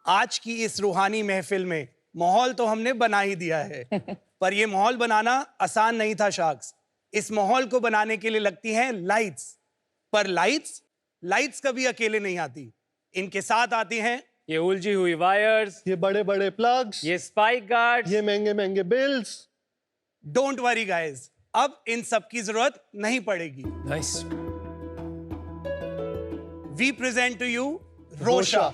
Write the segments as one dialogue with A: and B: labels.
A: आज की इस रूहानी महफिल में माहौल तो हमने बना ही दिया है, पर ये माहौल बनाना आसान नहीं था शार्क्स। इस माहौल को बनाने के लिए लगती हैं लाइट्स, पर लाइट्स कभी अकेले नहीं आती, इनके साथ आती हैं
B: ये उलझी हुई वायर्स,
C: ये बड़े बड़े प्लग्स,
B: ये स्पाइक गार्ड्स,
C: ये महंगे महंगे बिल्स।
A: डोंट वरी गाइस, अब इन सब की जरूरत नहीं पड़ेगी।
B: Nice.
A: We present to you Rosha.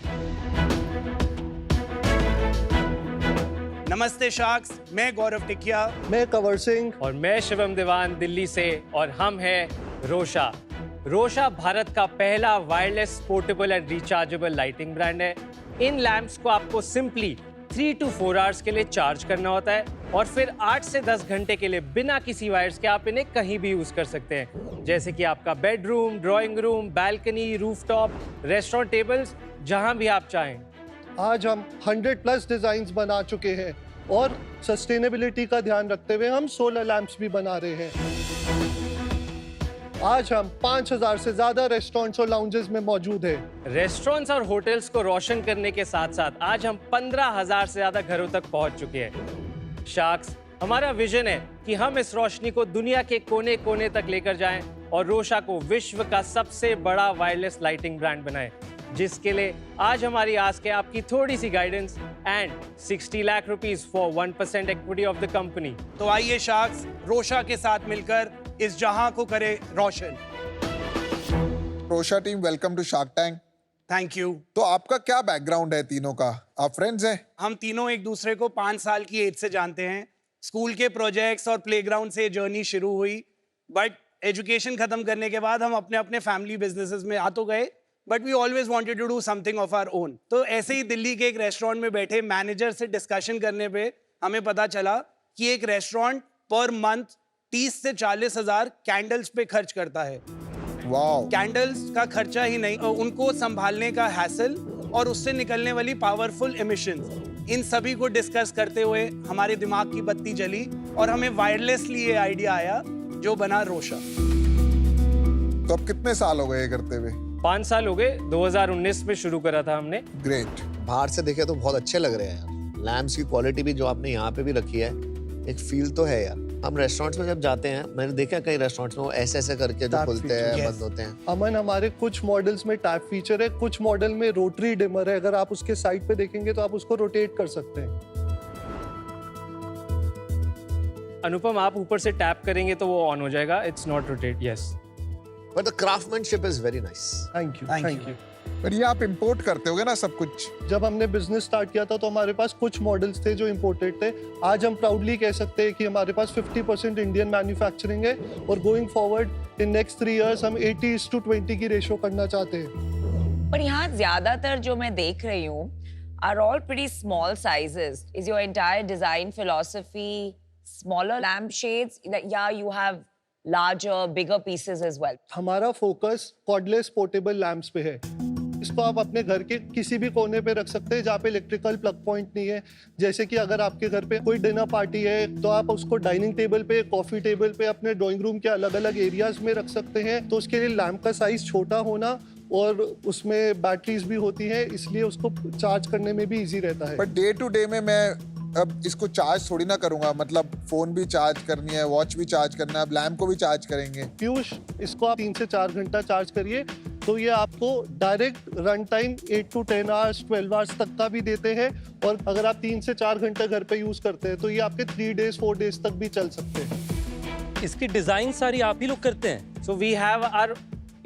A: नमस्ते शार्क्स, मैं गौरव टिकिया,
C: मैं कंवर सिंह
B: और मैं शिवम दीवान दिल्ली से, और हम हैं रोशा। रोशा भारत का पहला wireless portable and rechargeable lighting brand है। इन लैंप्स को आपको सिंपली 3 to 4 आवर्स के लिए चार्ज करना होता है और फिर 8 से 10 घंटे के लिए बिना किसी वायर्स के आप इन्हें कहीं भी यूज कर सकते हैं, जैसे कि आपका bedroom, drawing room, balcony, rooftop, restaurant tables, जहां भी आप चाहें।
C: आज हम 100+ डिजाइन्स बना चुके हैं और सस्टेनेबिलिटी का ध्यान रखते हुए हम सोलर लैंप्स भी बना रहे हैं। आज हम 5000 से ज्यादा रेस्टोरेंट्स और लाउंजेस में मौजूद हैं।
B: रेस्टोरेंट्स और होटल्स को रोशन करने के साथ साथ आज हम 15,000 से ज्यादा घरों तक पहुंच चुके हैं। शार्क्स, हमारा विजन है कि हम इस रोशनी को दुनिया के कोने कोने तक लेकर जाएं और रोशा को विश्व का सबसे बड़ा वायरलेस लाइटिंग ब्रांड बनाएं, जिसके लिए आज हमारी आस्क है आपकी थोड़ी सी guidance and 60 lakh rupees for 1% equity of the company.
A: तो आइए शार्क्स, रोशा के साथ मिलकर इस जहां को करे रोशन।
D: Rosha team, welcome to shark tank.
A: Thank you.
D: तो आपका क्या बैकग्राउंड है तीनों का? आप फ्रेंड्स हैं?
A: हम तीनों एक दूसरे को 5 साल की एज से जानते हैं। स्कूल के प्रोजेक्ट्स और प्लेग्राउंड से जर्नी शुरू हुई, बट एजुकेशन खत्म करने के बाद हम अपने अपने फैमिली बिजनेसेस में आ तो गए, but we always wanted to do something of our own. तो ऐसे ही दिल्ली के एक रेस्टोरेंट में बैठे मैनेजर से डिस्कशन करने पे हमें पता चला कि एक रेस्टोरेंट पर मंथ 30 से 40 हजार कैंडल्स पे खर्च करता है।
D: वाओ।
A: कैंडल्स का खर्चा ही नहीं, उनको संभालने का हैसल और उससे निकलने वाली पावरफुल एमिशंस, इन सभी को डिस्कस करते हुए हमारे दिमाग की बत्ती जली और हमें वायरलेसली ये आइडिया आया जो बना रोशा।
D: तो अब कितने साल हो गए ये करते हुए?
B: 5 साल हो गए, 2019 में शुरू करा था हमने।
D: ग्रेट।
E: बाहर से देखे तो बहुत अच्छे लग रहे हैं यार। लैम्प्स की क्वालिटी भी जो आपने यहाँ पे भी रखी है, एक फील तो है यार। हम रेस्टोरेंट्स में जब जाते हैं, मैंने देखा कई रेस्टोरेंट्स में वो ऐसे ऐसे करके जो खुलते हैं, बंद होते हैं।
C: अमन, हमारे कुछ मॉडल्स में टैप फीचर है, कुछ मॉडल में रोटरी डिमर है। अगर आप उसके साइड पे देखेंगे तो आप उसको रोटेट कर सकते हैं।
B: अनुपम, आप ऊपर से टैप करेंगे तो वो ऑन हो जाएगा। It's not rotate. Yes,
E: but the craftsmanship is very nice.
C: Thank you.
D: पर ये आप इंपोर्ट करते होगे ना सब कुछ?
C: जब हमने बिजनेस स्टार्ट किया था तो हमारे पास कुछ मॉडल्स थे जो इंपोर्टेड थे। आज हम प्राउडली कह सकते हैं कि हमारे पास 50% इंडियन मैन्युफैक्चरिंग है और going forward in next 3 years हम 80:20 की रेशो करना चाहते हैं।
F: पर यहाँ ज्यादातर जो मैं देख रही हूँ are all pretty small sizes. Is your entire design philosophy smaller lamp shades, या you have larger bigger pieces as well?
C: हमारा फोकस कॉर्डलेस पोर्टेबल लैंप्स पे है। इसको आप अपने घर के किसी भी कोने पे रख सकते हैं जहाँ पे इलेक्ट्रिकल प्लग पॉइंट नहीं है। जैसे कि अगर आपके घर पे कोई डिनर पार्टी है तो आप उसको डाइनिंग टेबल पे, कॉफी टेबल पे, अपने ड्राइंग रूम के अलग अलग एरियाज में रख सकते हैं। तो उसके लिए लैंप का साइज छोटा होना और उसमें बैटरीज भी होती है, इसलिए उसको चार्ज करने में भी ईजी रहता है।
D: पर डे टू डे में मैं अब इसको चार्ज थोड़ी ना करूंगा, मतलब फोन भी चार्ज करनी है, वॉच भी चार्ज करना है, अब लैम्प को भी चार्ज करेंगे।
C: पीयूष, इसको आप 3 से 4 घंटा चार्ज करिए तो ये आपको direct run time 8 to 10 hours 12 hours तक का भी देते हैं। और अगर आप 3 से 4 घंटे घर पे यूज करते हैं तो ये आपके 3 days 4 days तक भी चल सकते हैं।
G: इसकी डिजाइन सारी आप ही लोग करते हैं?
B: So we have our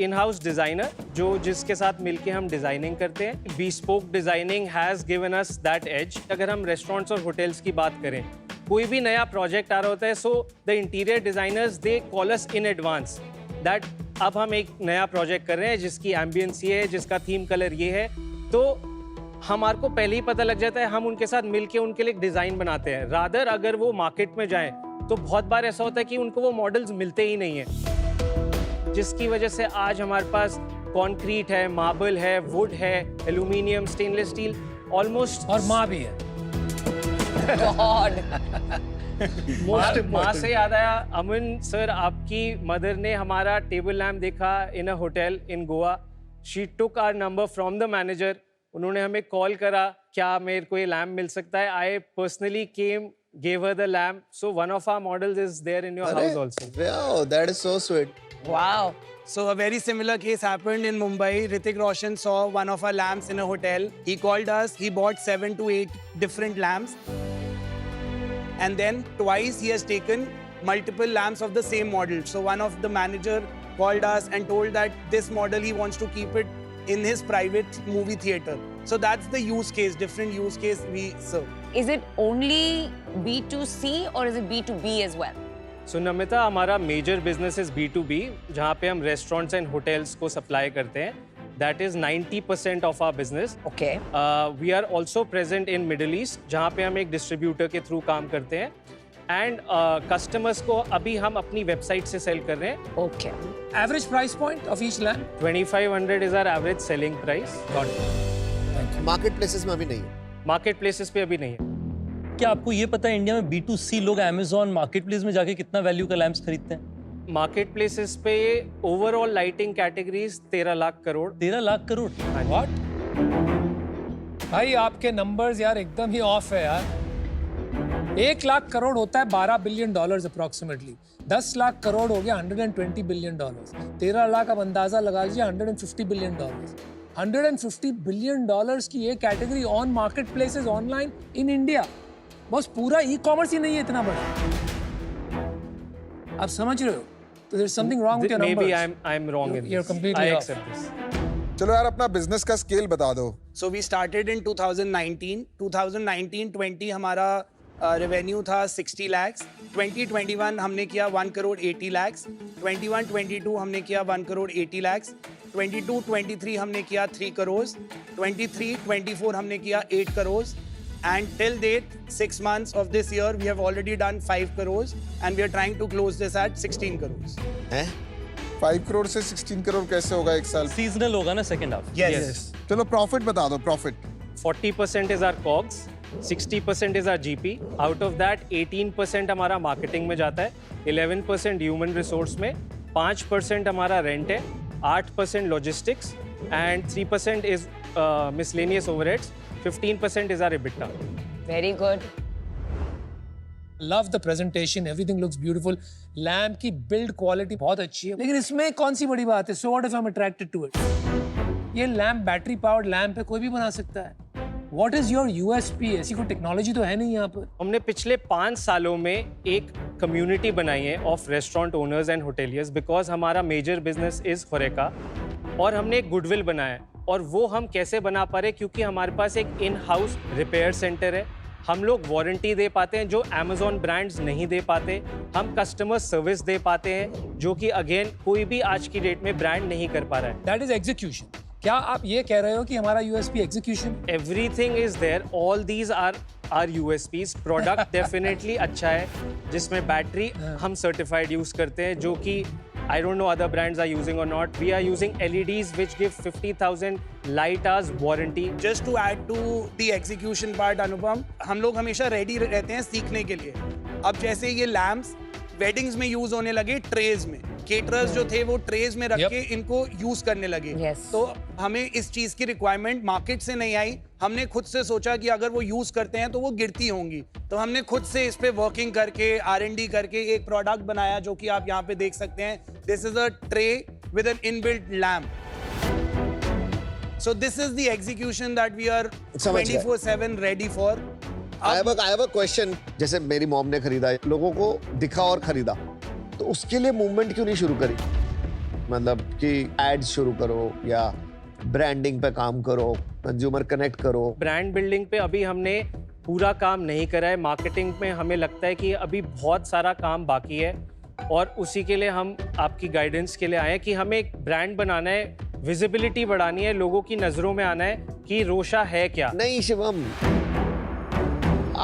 B: in-house designer जो जिसके साथ मिलके हम डिजाइनिंग करते हैं। bespoke designing has given us that edge. अगर हम रेस्टोरेंट्स और होटल्स की बात करें, कोई भी नया प्रोजेक्ट आ रहा होता है, so the interior designers they call us in advance that अब हम एक नया प्रोजेक्ट कर रहे हैं जिसकी एम्बियंस ये है, जिसका थीम कलर ये है, तो हमारे को पहले ही पता लग जाता है। हम उनके साथ मिलके उनके लिए एक डिजाइन बनाते हैं। रादर अगर वो मार्केट में जाएं तो बहुत बार ऐसा होता है कि उनको वो मॉडल्स मिलते ही नहीं है, जिसकी वजह से आज हमारे पास कंक्रीट है, मार्बल है, वुड है, एल्यूमिनियम, स्टेनलेस स्टील, ऑलमोस्ट,
G: और माँ भी है।
B: माँ से याद आया, अमन सर, आपकी मदर ने हमारा टेबल लैम्प देखा in a hotel in Goa. She took our number from the manager. उन्होंने हमें कॉल करा क्या मेरे को ये लैम्प मिल सकता है, I personally came, gave her the lamp. So one of our models is there in your house also.
E: Wow, that is so sweet.
F: Wow.
A: So a very similar case happened in Mumbai. Hrithik Roshan saw one of our lamps in a hotel. He called us. He bought 7 to 8 different lamps. And then twice he has taken multiple lamps of the same model. So one of the manager called us and told that this model he wants to keep it in his private movie theater. So that's the use case, different use case we serve.
F: Is it only B2C or is it B2B as well?
B: So Namita, हमारा major business is B2B, जहाँ पे हम restaurants and hotels को supply करते हैं. That is 90% of our business.
F: Okay.
B: We are also present in Middle East, जहाँ पे हम एक डिस्ट्रीब्यूटर के थ्रू काम करते हैं. एंड कस्टमर्स को अभी हम अपनी वेबसाइट से सेल कर रहे हैं.
F: Okay.
G: Average price point of each lamp?
B: 2500 is our average selling price.
G: Got it.
E: Market places में अभी नहीं है.
B: मार्केट प्लेसेस पे अभी नहीं है.
G: क्या आपको ये पता है इंडिया में B2C लोग Amazon मार्केट प्लेस में जाके कितना वैल्यू का लैंप्स खरीदते हैं?
B: मार्केट प्लेसेस पे overall lighting categories 13 lakh crore.
G: 13 lakh crore. What?
H: भाई आपके नंबर्स यार एकदम ही ऑफ है यार. 1 लाख करोड़ होता है 12 billion dollars approximately. 10 lakh crore हो गया 120 बिलियन डॉलर्स. 13 लाख अब अंदाजा लगा लीजिए 150 बिलियन डॉलर्स. 150 बिलियन डॉलर्स की ये category on market places online in India. बस पूरा ई कॉमर्स ही नहीं है इतना बड़ा. आप समझ रहे हो? तो there is something wrong with your
B: Maybe
H: numbers.
B: I'm wrong in
H: You're
B: this.
H: completely
B: I
H: off.
B: accept this.
D: चलो यार अपना बिजनेस का स्केल बता दो.
A: So we started in 2019. 2019-20 हमारा रेवेन्यू था 60 lakhs. 2021 हमने किया 1 करोड़ 80 lakhs. 21-22 हमने किया 1 करोड़ 80 lakhs. 22-23 हमने किया 3 करोड़. 23-24 हमने किया 8 crore. And till date, 6 months of this year, we have already done 5 crores and we are trying to close this at 16 crores.
E: हैं?
D: 5 करोड़ से 16 करोड़ कैसे होगा एक साल?
G: सीजनल होगा ना सेकंड हाफ.
A: Yes.
D: चलो प्रॉफिट बता दो. Profit
B: 40% is our COGS, 60% is our GP. Out of that, 18% हमारा मार्केटिंग में जाता है, 11% ह्यूमन रिसोर्स में, 5% हमारा रेंट है, 8% logistics and 3% is miscellaneous overheads. 15% is our EBITDA.
F: Very good.
H: Love the presentation, everything looks beautiful. Lamp की build quality बहुत अच्छी है, लेकिन इसमें कौन सी बड़ी बात है? So what if I am attracted to it? ये लैम्प बैटरी पावर्ड लैम्प है, कोई भी बना सकता है. What is your USP? ऐसी कोई टेक्नोलॉजी तो है नहीं यहाँ पर.
B: हमने पिछले 5 सालों में एक कम्युनिटी बनाई है of restaurant owners and hoteliers, because हमारा मेजर बिजनेस इज होरेका, और हमने एक गुडविल बनाया है. और वो हम कैसे बना पा रहे? क्योंकि हमारे पास एक इन हाउस रिपेयर सेंटर है. हम लोग वारंटी दे पाते हैं जो Amazon ब्रांड्स नहीं दे पाते. हम कस्टमर सर्विस दे पाते हैं जो कि अगेन कोई भी आज की डेट में ब्रांड नहीं कर पा रहा है.
H: That is execution. क्या आप ये कह रहे हो कि हमारा USP execution?
B: Everything is there, all these are USPs. Product definitely अच्छा है, जिसमें बैटरी हम सर्टिफाइड यूज करते हैं, जो कि I don't know other brands are using or not. We are using LEDs which give 50,000 light hours warranty.
A: Just to add to the execution part, Anupam, हम लोग हमेशा रेडी रहते हैं सीखने के लिए. अब जैसे ये लैम्प्स वेडिंग्स में यूज होने लगे ट्रेज में, केटरर्स जो थे वो ट्रेज में रख के इनको यूज करने लगे.
F: Yes.
A: तो हमें इस चीज की रिक्वायरमेंट मार्केट से नहीं आई. हमने खुद से सोचा कि अगर वो यूज करते हैं तो वो गिरती होंगी, तो हमने खुद से इस पे वर्किंग करके R&D करके एक प्रोडक्ट बनाया जो कि आप यहाँ पे देख सकते हैं. This is a tray with N inbuilt lamp. So this is the execution that we are
E: समझ गया.
A: 24/7 ready for.
E: I have a question. जैसे मेरी मॉम ने खरीदा, लोगों को दिखा और खरीदा, तो उसके लिए मूवमेंट क्यों नहीं शुरू करी? मतलब कि एड्स शुरू करो या ब्रांडिंग पे काम करो, कंज्यूमर कनेक्ट करो.
B: ब्रांड बिल्डिंग पे अभी हमने पूरा काम नहीं करा है. मार्केटिंग में हमें लगता है कि अभी बहुत सारा काम बाकी है, और उसी के लिए हम आपकी गाइडेंस के लिए आए हैं कि हमें एक ब्रांड बनाना है, विजिबिलिटी बढ़ानी है, लोगों की नजरों में आना है कि रोशा है क्या.
E: नहीं शिवम,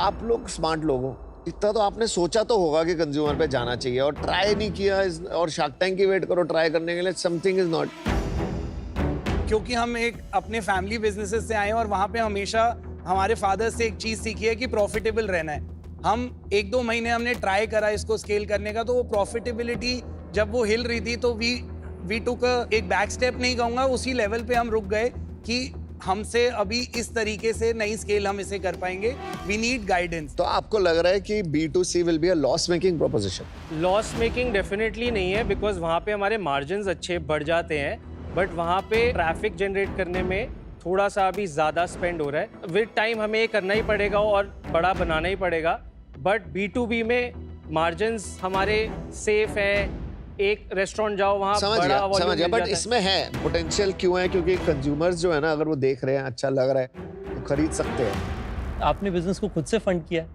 E: आप लोग स्मार्ट लोग हो, इतना तो आपने सोचा तो होगा कि कंज्यूमर पे जाना चाहिए, और ट्राई नहीं किया. और शार्क टैंक की वेट करो ट्राई करने के लिए. Something is not.
A: क्योंकि हम एक अपने फैमिली बिजनेसेस से आए हैं और वहाँ पे हमेशा हमारे फादर से एक चीज़ सीखी है कि प्रॉफिटेबल रहना है. हम 1-2 महीने हमने ट्राई करा इसको स्केल करने का, तो वो प्रॉफिटेबिलिटी जब वो हिल रही थी तो वी टुक एक बैक स्टेप नहीं कहूँगा, उसी लेवल पे हम रुक गए कि हमसे अभी इस तरीके से नई स्केल हम इसे कर पाएंगे. We need guidance.
E: तो आपको लग रहा है कि B2C will be a loss making proposition?
B: Loss making definitely नहीं है, बिकॉज वहाँ पे हमारे मार्जिन्स अच्छे बढ़ जाते हैं, बट वहाँ पे ट्रैफिक जनरेट करने में थोड़ा सा अभी ज़्यादा स्पेंड हो रहा है. विद टाइम हमें ये करना ही पड़ेगा और बड़ा बनाना ही पड़ेगा, बट B2B में मार्जिन्स हमारे सेफ हैं. एक रेस्टोरेंट जाओ वहाँ
E: समझ
B: बड़ा
E: गया
B: volume
E: समझ गया.
B: मिल
E: बट
B: जाता है.
E: इसमें है पोटेंशियल क्यों है? क्योंकि कंज्यूमर्स जो है ना, अगर वो देख रहे हैं अच्छा लग रहा है तो खरीद सकते हैं.
G: आपने बिजनेस को खुद से फंड किया है?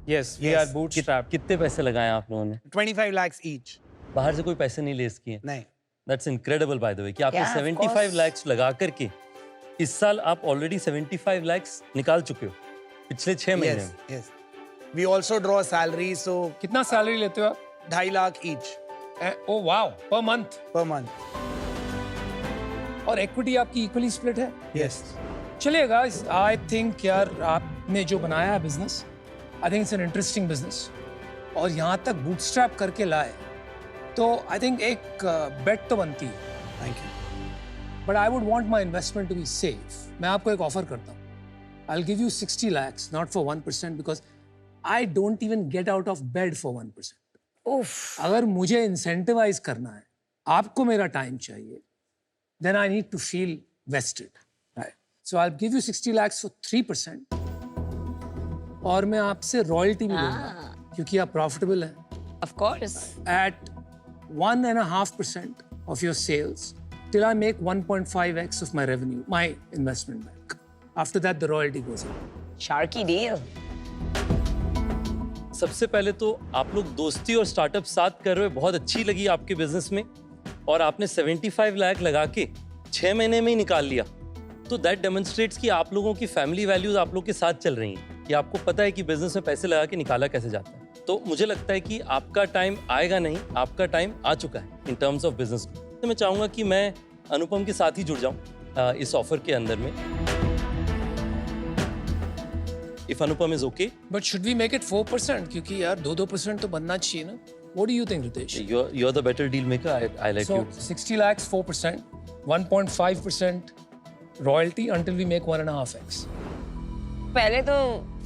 B: Yes, we are bootstrapped.
G: कितने पैसे लगाए आप लोगों ने?
A: 25 lakhs each.
G: बाहर से कोई पैसे नहीं लेस किए?
A: नहीं.
G: That's incredible by the way कि आपने
F: Yeah, of
G: 75
F: course.
G: लाख लगा करके इस साल आप ऑलरेडी 75 लाख निकाल चुके हो पिछले 6 महीने
A: Yes,
G: में.
A: yes. We also draw salary, so
H: कितना सैलरी लेते हो आप?
A: 2.5 lakh each
H: oh wow, per month.
A: per month.
H: और इक्विटी आपकी इक्वली स्प्लिट है?
A: Yes.
H: चलेगा. आई थिंक यार आपने जो बनाया है business, I think it's an interesting business, और यहाँ तक बूटस्ट्रैप करके लाए तो आई थिंक एक बेट तो बनती है.
A: Thank you.
H: But I would want my investment to be safe. मैं आपको एक ऑफर करता हूँ. I will give you 60 lakhs not for 1% because I don't even get out of bed for 1%.
F: Oof.
H: अगर मुझे इंसेंटिवाइज करना है, आपको मेरा टाइम चाहिए, then I need to feel vested. Right. So I'll give you 60 lakhs for 3%. और मैं आपसे रॉयल्टी भी लूंगा क्योंकि आप प्रॉफिटेबल हैं.
F: Of course.
H: At 1.5% of your sales till I make 1.5x of my revenue, my investment back. After that, the royalty goes up.
F: Sharky deal.
G: सबसे पहले तो आप लोग दोस्ती और स्टार्टअप साथ कर रहे हो, बहुत अच्छी लगी आपके बिजनेस में, और आपने 75 लाख लगा के 6 महीने में ही निकाल लिया. तो दैट डेमोन्स्ट्रेट्स कि आप लोगों की फैमिली वैल्यूज आप लोग के साथ चल रही हैं, कि आपको पता है कि बिजनेस में पैसे लगा के निकाला कैसे जाता है. तो मुझे लगता है कि आपका टाइम आएगा नहीं, आपका टाइम आ चुका है इन टर्म्स ऑफ बिजनेस. तो मैं चाहूंगा कि मैं अनुपम के साथ ही जुड़ जाऊं इस ऑफर के अंदर में. If Anupam is okay.
H: But should we make it 4%? क्योंकि यार 2% तो बनना चाहिए ना. What do you think, Ritesh?
G: You're the better deal maker. I like
H: So
G: you.
H: 60 lakhs, 4%, 1.5% royalty until we make 1.5x.
F: पहले तो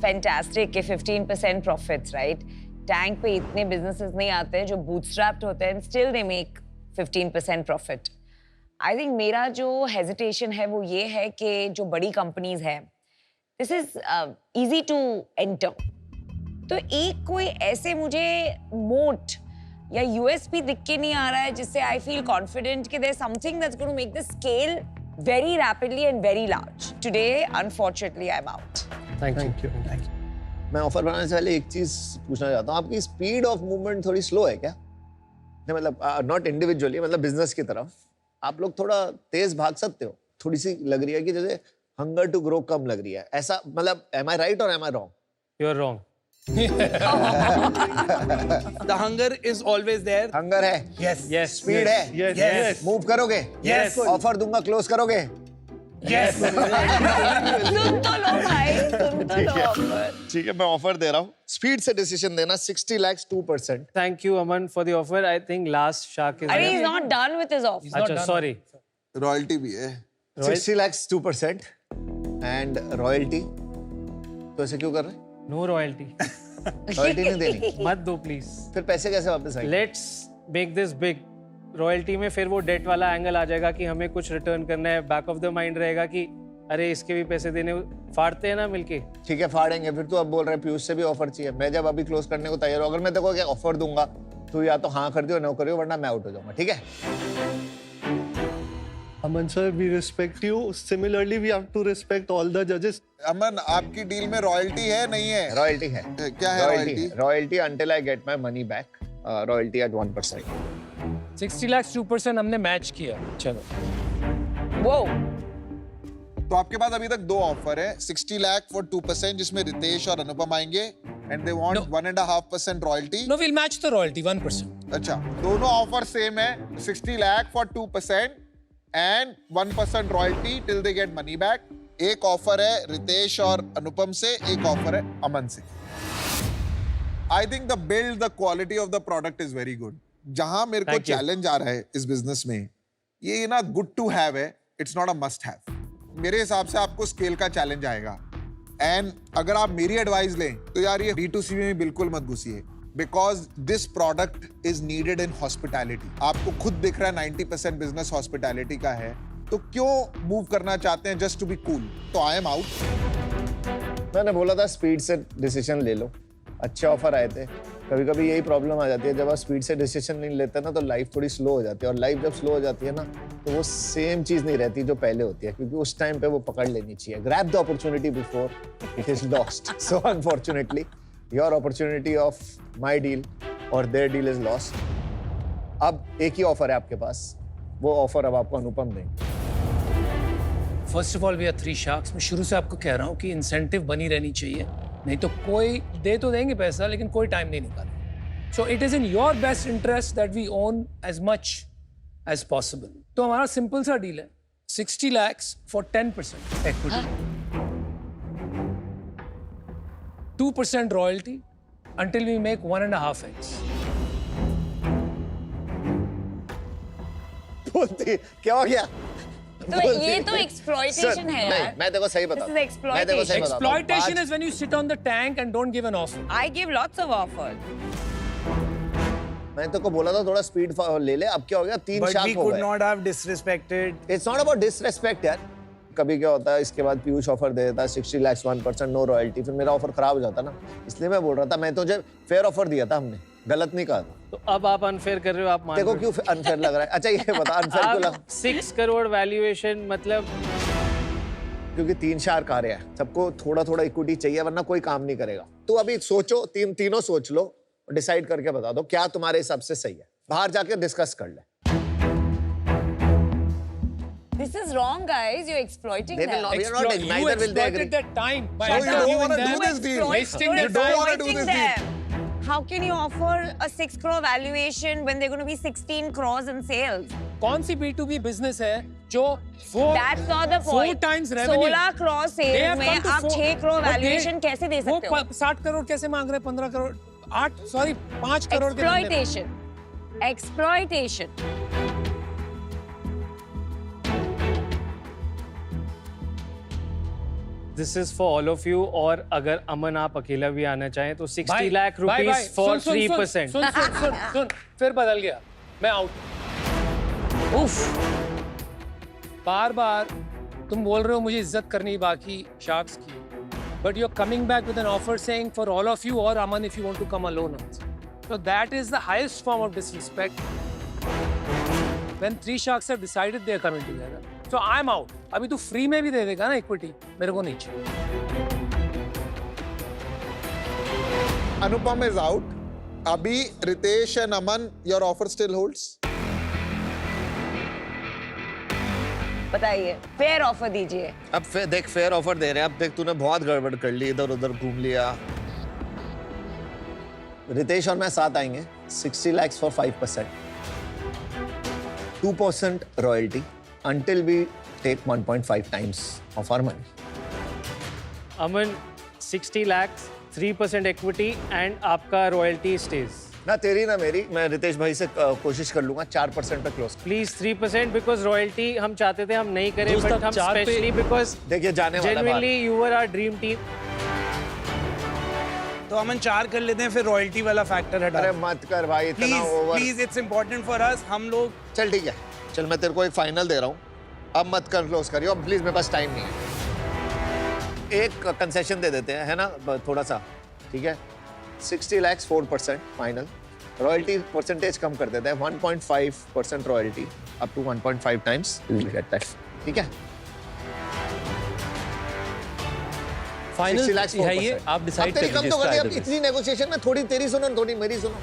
F: फैंटास्टिक के 15% प्रॉफिट्स, राइट? टैंक पे इतने बिजनेसेस नहीं आते हैं जो बूटस्ट्रैप्ड होते हैं, still they make 15% profit. I think मेरा जो हेजिटेशन है वो ये है कि जो बड़ी कंपनीज है, this is easy to enter. तो एक कोई ऐसे मुझे मोट या यूएसपी दिख के नहीं आ रहा है जिससे आई फील कॉन्फिडेंट कि there is something that's going to make this scale very rapidly and very large. Today, unfortunately, I'm out.
B: Thank you.
E: मैं ऑफर बनाने से पहले एक चीज पूछना चाहता हूँ. आपकी स्पीड ऑफ मूवमेंट थोड़ी स्लो है क्या? नहीं, मतलब नॉट इंडिविजुअली, मतलब बिजनेस की तरफ आप लोग थोड़ा तेज भाग सकते हो. थोड़ी सी लग रही है कि जैसे हंगर टू ग्रो कम लग रही है. ऐसा मतलब एम आई राइट और am I wrong?
B: You're wrong.
A: The hunger is always there.
E: Hunger है,
A: Yes.
B: Yes.
E: स्पीड है,
C: Yes,
A: Yes.
C: yes.
E: मूव करोगे,
A: Yes.
E: ऑफर दूंगा, क्लोज करोगे.
A: Yes.
F: सुन तो लो भाई, सुन तो लो.
E: ठीक है, मैं ऑफर दे रहा हूँ. स्पीड से डिसीजन देना. 60 lakhs 2%.
B: Thank you, Aman, for the offer. I think last shark is.
F: अरे, he's not done with his offer.
B: अच्छा, sorry.
D: रॉयल्टी भी है.
E: 60 lakhs 2% एंड रॉयल्टी. तो ऐसे क्यों कर रहे हैं?
B: No royalty.
E: रॉयल्टी नहीं देनी.
B: मत दो प्लीज.
E: फिर पैसे कैसे वापस आएंगे?
B: Let's make this big. Royalty में फिर वो डेट वाला एंगल आ जाएगा कि हमें कुछ रिटर्न करना है. बैक ऑफ द माइंड रहेगा कि अरे इसके भी पैसे देने, फाड़ते हैं ना मिलके.
E: ठीक है, फाड़ेंगे. फिर तो अब बोल रहे हैं पीयूष से भी ऑफर चाहिए. मैं जब अभी क्लोज करने को तैयार हूँ, अगर मैं देखो क्या ऑफर दूंगा तो या तो हाँ कर दियो, नो करियो, वरना मैं आउट हो जाऊंगा. ठीक है?
C: Aman sir, we respect you. Similarly, we have to respect all the judges.
D: अमन, आपकी डील में रॉयल्टी है नहीं है?
E: रॉयल्टी है.
D: क्या है royalty?
E: Royalty until I get my money back. Royalty at 1%.
H: 60 lakhs 2% हमने मैच किया. चलो.
F: Whoa.
D: तो आपके पास अभी तक 2 ऑफर है. 60 लाख फॉर 2% जिसमें रितेश और अनुपम आएंगे, and they want 1.5% royalty.
H: No, we'll match the royalty 1%.
D: अच्छा, दोनों ऑफर सेम है. 60 lakh for 2% and 1% royalty till they get money back. एक ऑफर है रितेश और अनुपम से, एक ऑफर है अमन से. I think the build the quality of the product is very good. जहां मेरे को
B: Thank you.
D: चैलेंज आ रहा है इस बिजनेस में, ये ना गुड टू हैव है, it's not a must have. मेरे हिसाब से आपको स्केल का चैलेंज आएगा। एंड अगर आप मेरी एडवाइस लें तो यार ये B2C में बिल्कुल मत घुसिए, because this product is needed in hospitality. आपको खुद दिख रहा है 90% बिजनेस हॉस्पिटैलिटी का है, तो क्यों मूव करना चाहते हैं जस्ट टू बी कूल? तो आई एम आउट।
E: मैंने बोला था स्पीड से डिसीजन ले लो, अच्छे ऑफर आए थे। कभी कभी यही प्रॉब्लम आ जाती है, जब आप स्पीड से डिसीजन नहीं लेते ना तो लाइफ थोड़ी स्लो हो जाती है, और लाइफ जब स्लो हो जाती है ना तो वो सेम चीज नहीं रहती जो पहले होती है, क्योंकि उस टाइम पे वो पकड़ लेनी चाहिए। Grab the opportunity before it is lost. So unfortunately your opportunity of my deal और देयर डील इज लॉस्ट। अब एक ही ऑफर है आपके पास, वो ऑफर अब आपको अनुपम देंगे।
H: First of all we are 3 sharks. मैं शुरू से आपको कह रहा हूँ कि इंसेंटिव बनी रहनी चाहिए, नहीं तो कोई दे तो देंगे पैसा लेकिन कोई टाइम नहीं निकाले। So it is in your best interest that we own as much as possible. तो हमारा सिंपल सा डील है 60 lakhs फॉर 10% equity, 2% royalty until we make 1.5x.
E: बोलती क्या हो गया?
F: तो ये तो exploitation है
E: नहीं,
F: यार।
E: मैं देखो सही बता।
F: This is exploitation.
H: Exploitation is when you sit on the tank and don't give an offer.
F: I give lots of offers.
E: मैं तो को बोला था थोड़ा स्पीड ले ले, अब क्या हो गया? 3
A: But we
E: शार्क हो
A: could
E: गए।
A: not have disrespected.
E: It's not about disrespect यार। कभी क्या होता है, इसके बाद पीयूष ऑफर दे देता 60 lakhs 1% नो रॉयल्टी, फिर मेरा ऑफर खराब हो जाता ना। इसलिए मैं बोल रहा था, मैं तुझे फेयर ऑफर दिया था, हमने गलत नहीं कहा था।
B: तो अब आप अनफेयर कर रहे हो, आप मान
E: देखो
B: रहे हो।
E: क्यों अनफेयर लग रहा है? अच्छा ये बता अनफेयर क्यों लगा?
B: 6 करोड़ वैल्यूएशन मतलब
E: क्योंकि 3 शार्क आ रहे हैं, सबको थोड़ा थोड़ा इक्विटी चाहिए, वरना कोई काम नहीं करेगा। तो अभी सोचो, तीनों सोच लो और डिसाइड करके बता दो क्या तुम्हारे हिसाब से सही है। बाहर जाके डिस्कस कर ले।
F: This is wrong, guys. You're exploiting
E: They will
F: them.
E: not- We are not-
H: You
E: neither will they agree.
H: exploited their time by
D: So you don't
H: interviewing
D: wanna do
H: them.
D: this deal.
H: Wasting
F: You're
H: their
D: You don't
H: time.
D: wanna do
F: exploiting
D: this deal.
F: them. How can you offer a 6 crore valuation when they're going to be 16 crores in sales?
H: कौन सी B2B business है जो four
F: That's not the point.
H: 4 times revenue?
F: 16 crore
H: They
F: sales
H: have
F: में
H: come to
F: आप
H: 4
F: 6 crore
H: but they-
F: valuation कैसे दे
H: वो
F: सकते हो?
H: 60 करोड़ कैसे मांग रहे हैं? 15 करोड़ 5 करोड़ के धंधे में।
F: Exploitation. Exploitation.
B: This is for all of you. और अगर अमन आप अकेला भी आना चाहें तो 60
H: भाई,
B: लाख
H: भाई, भाई,
B: रुपीस फॉर
H: सुन, सुन,
B: 3%।
H: सुन, फिर बदल गया, मैं आउट। उफ, बार तुम बोल रहे हो मुझे इज्जत करनी बाकी शार्क्स की, but you are coming back with an offer saying for all of you और Aman if you want to come alone. So that is the highest form of disrespect. When 3 sharks have decided they are coming together. So I'm out. अभी तू free में भी दे देगा ना equity, मेरे को नहीं चाहिए।
D: Anupam is out. Abhi, Ritesh and Aman, your offer still holds?
F: बताइए, फेयर ऑफर दीजिए।
E: अब देख फेयर ऑफर दे रहे हैं। अब देख तूने बहुत गड़बड़ कर ली, इधर उधर घूम लिया। रितेश और मैं साथ आएंगे 60 lakhs for 5%, 2% royalty until we take 1.5 times of our money.
B: Aman 60 lakhs 3% equity and आपका रॉयल्टी स्टेज।
E: ना तेरी ना मेरी, मैं रितेश भाई से कोशिश कर लूंगा 4% पे क्लोज।
B: प्लीज 3% बिकॉज रॉयल्टी हम चाहते थे हम नहीं करें,
G: दोस्त,
B: बट
G: आप
B: हम
G: 4 पे-
B: स्पेशली बिकॉज
E: देखिए जाने वाला
B: genuinely you were our dream team.
A: तो अमन 4 कर लेते हैं, फिर रॉयल्टी वाला फैक्टर हटा।
E: अरे मत कर भाई इतना
A: please
E: over.
A: Please, it's important for us. हम लोग
E: चल ठीक है, चल मैं तेरे को एक फाइनल दे रहा हूँ, अब मत कर क्लोज करियो, अब प्लीज, मेरे पास टाइम नहीं है। एक कंसेशन दे देते हैं, है ना, थोड़ा सा, ठीक है। 60 lakhs 4% फाइनल, रॉयल्टी परसेंटेज कम कर देते हैं, 1.5% royalty up to 1.5 times, will get that, ठीक है।
G: फाइनल
E: 60 lakhs
G: है ये,
E: 4%।
G: आप डिसाइड
E: अब तेरी
G: कर
E: कम तो कर दी, अब
G: दीजिए।
E: इतनी नेगोशिएशन में थोड़ी तेरी सुनो थोड़ी मेरी सुनो।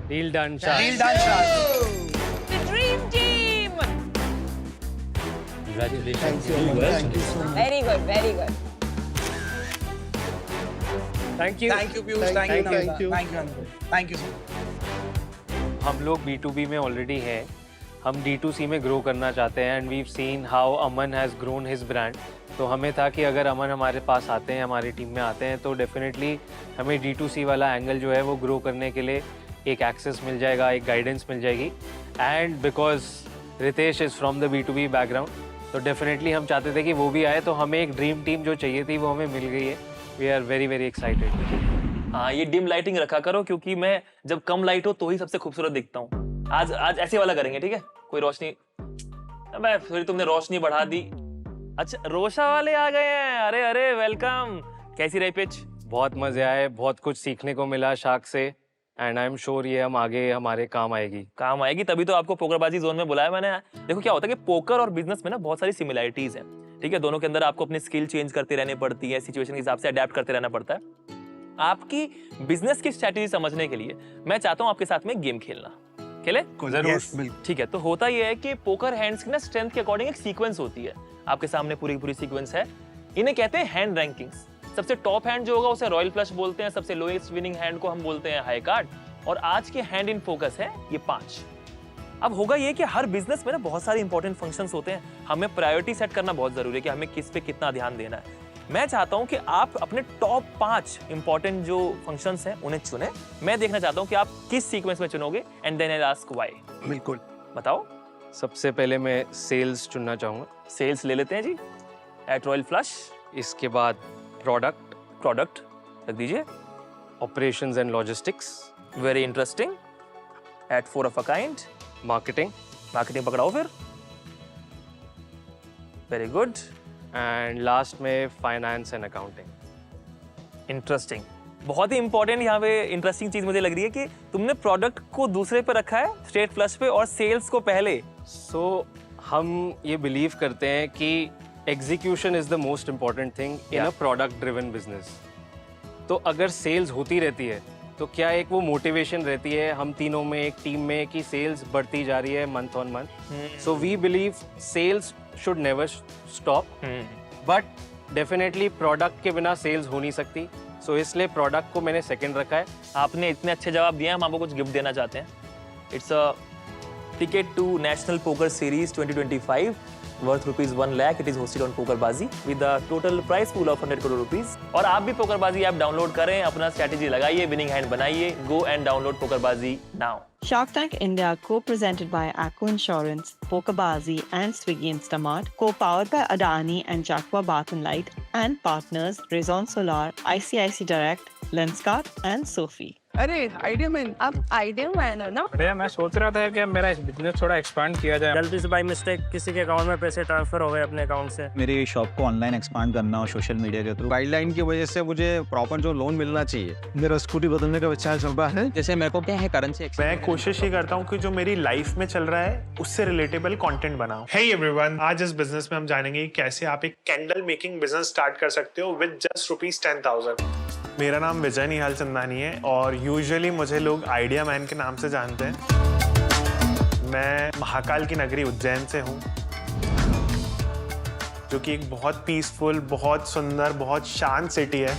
B: Deal done
A: deal done shark.
F: The dream team.
G: Congratulations.
F: Very good, very good.
B: Thank you.
A: Thank you Piyush, thank
C: Thank
A: you,
C: you.
A: Thank you, thank you so much.
B: हम लोग B2B में ऑलरेडी हैं, हम D2C में ग्रो करना चाहते हैं and we seen how Aman has grown his brand. तो हमें था कि अगर अमन हमारे पास आते हैं, हमारी टीम में आते हैं, तो डेफिनेटली हमें D2C वाला एंगल जो है वो ग्रो करने के लिए एक एक्सेस मिल जाएगा, एक गाइडेंस मिल जाएगी। And because Ritesh is from the B2B background, तो डेफिनेटली हम चाहते थे कि वो भी आए, तो हमें एक ड्रीम टीम जो चाहिए थी वो हमें मिल गई है। We are very very excited.
I: हाँ, ये डिम लाइटिंग रखा करो, क्योंकि मैं जब कम लाइट हो तो ही सबसे खूबसूरत दिखता हूँ। आज ऐसे वाला करेंगे, ठीक है? कोई रोशनी, अबे फिर तुमने रोशनी बढ़ा दी। अच्छा, रोशा वाले आ गए हैं। अरे अरे, वेलकम। कैसी रही पिच?
B: बहुत मज़े आए, बहुत कुछ सीखने को मिला शार्क से, एंड आई एम श्योर ये हम आगे हमारे काम आएगी।
I: काम आएगी, तभी तो आपको पोकरबाजी जोन में बुलाया मैंने। देखो क्या होता है कि पोकर और बिजनेस में ना बहुत सारी सिमिलरिटीज हैं, ठीक है? दोनों के अंदर आपको अपनी स्किल चेंज करती रहनी पड़ती है, सिचुएशन के हिसाब से अडेप्ट करते रहना पड़ता है। आपकी बिजनेस की स्ट्रैटेजी समझने के लिए मैं चाहता हूँ आपके साथ में गेम खेलना। खेले?
A: जरूर।
I: ठीक है, तो होता यह है कि पोकर हैंड्स की ना स्ट्रेंथ के अकॉर्डिंग एक सीक्वेंस होती है। आपके सामने पूरी पूरी सीक्वेंस है। इन्हें कहते हैं हैंड रैंकिंग्स। सबसे टॉप हैंड जो होगा उसे रॉयल फ्लश बोलते हैं, सबसे लोएस्ट विनिंग हैंड को हम बोलते हैं हाई कार्ड, और आज के हैंड इन फोकस है ये 5। अब होगा ये कि हर बिजनेस में ना बहुत सारे इंपॉर्टेंट फंक्शंस होते हैं। हमें प्रायोरिटी सेट करना बहुत जरूरी है कि हमें किस पे कितना ध्यान देना है। मैं चाहता हूं कि आप अपने टॉप 5 इंपॉर्टेंट जो फंक्शंस हैं उन्हें चुने। मैं देखना चाहता हूं कि आप किस सीक्वेंस में चुनोगे, and then I ask why.
A: बिल्कुल।
I: बताओ।
B: सबसे पहले मैं सेल्स चुनना चाहूँगा।
I: सेल्स ले लेते हैं जी, एट रॉयल फ्लश।
B: इसके बाद प्रोडक्ट
I: रख दीजिए।
B: Operations and logistics,
I: very interesting, at 4 of a kind. Marketing पकड़ाओ फिर। Very good.
B: एंड लास्ट में फाइनेंस एंड अकाउंटिंग।
I: इंटरेस्टिंग। बहुत ही इंपॉर्टेंट यहाँ पे इंटरेस्टिंग चीज मुझे लग रही है कि तुमने प्रोडक्ट को दूसरे पे रखा है, स्ट्रेट फ्लश पे, और सेल्स को पहले।
B: सो हम ये बिलीव करते हैं कि execution is the most important thing in a product driven business. तो अगर सेल्स होती रहती है तो क्या एक वो मोटिवेशन रहती है हम तीनों में, एक टीम में, कि सेल्स बढ़ती जा रही है month on month. So we believe sales should never stop, but definitely product के बिना सेल्स हो नहीं सकती। सो इसलिए प्रोडक्ट को मैंने सेकंड रखा है।
I: आपने इतने अच्छे जवाब दिए, हम आपको कुछ गिफ्ट देना चाहते हैं। It's a ticket to national poker series 2025 worth ₹1 lakh. It is hosted on PokerBaazi with a total prize pool of 100 crore rupees. और आप भी PokerBaazi ऐप डाउनलोड करें, अपना स्ट्रैटेजी लगाइए, विनिंग हैंड बनाइए। Go and download PokerBaazi now.
J: Shark Tank India, co-presented by Acco Insurance, PokerBaazi and Swiggy Instamart, co-powered by Adani and Jacqua Bath and Light, and partners Raison Solar, ICICI Direct, Lenskart and Sophie.
K: अरे idea man, आप idea man हो ना?
L: भैया मैं सोच रहा था कि मेरा बिजनेस थोड़ा एक्सपांड किया जाए।
M: गलती से बाय मिस्टेक किसी के अकाउंट में पैसे ट्रांसफर हो गए अपने अकाउंट से।
N: मेरी शॉप को ऑनलाइन एक्सपांड करना हो सोशल मीडिया के थ्रू, गाइडलाइन की वजह से मुझे प्रॉपर जो लोन मिलना चाहिए। मेरा स्कूटी बदलने का विचार चल रहा है। जैसे मेरे को क्या है करेंसी,
O: मैं कोशिश ये करता हूँ कि जो मेरी लाइफ में चल रहा है उससे रिलेटेबल कंटेंट बनाऊं। हे एवरीवन, आज इस बिजनेस में हम जानेंगे कैसे आप एक कैंडल मेकिंग बिजनेस स्टार्ट कर सकते हो विद जस्ट ₹10,000। मेरा नाम विजय निहाल चंदानी है और यूजुअली मुझे लोग आइडिया मैन के नाम से जानते हैं। मैं महाकाल की नगरी उज्जैन से हूँ, जो कि एक बहुत पीसफुल, बहुत सुंदर, बहुत शांत सिटी है।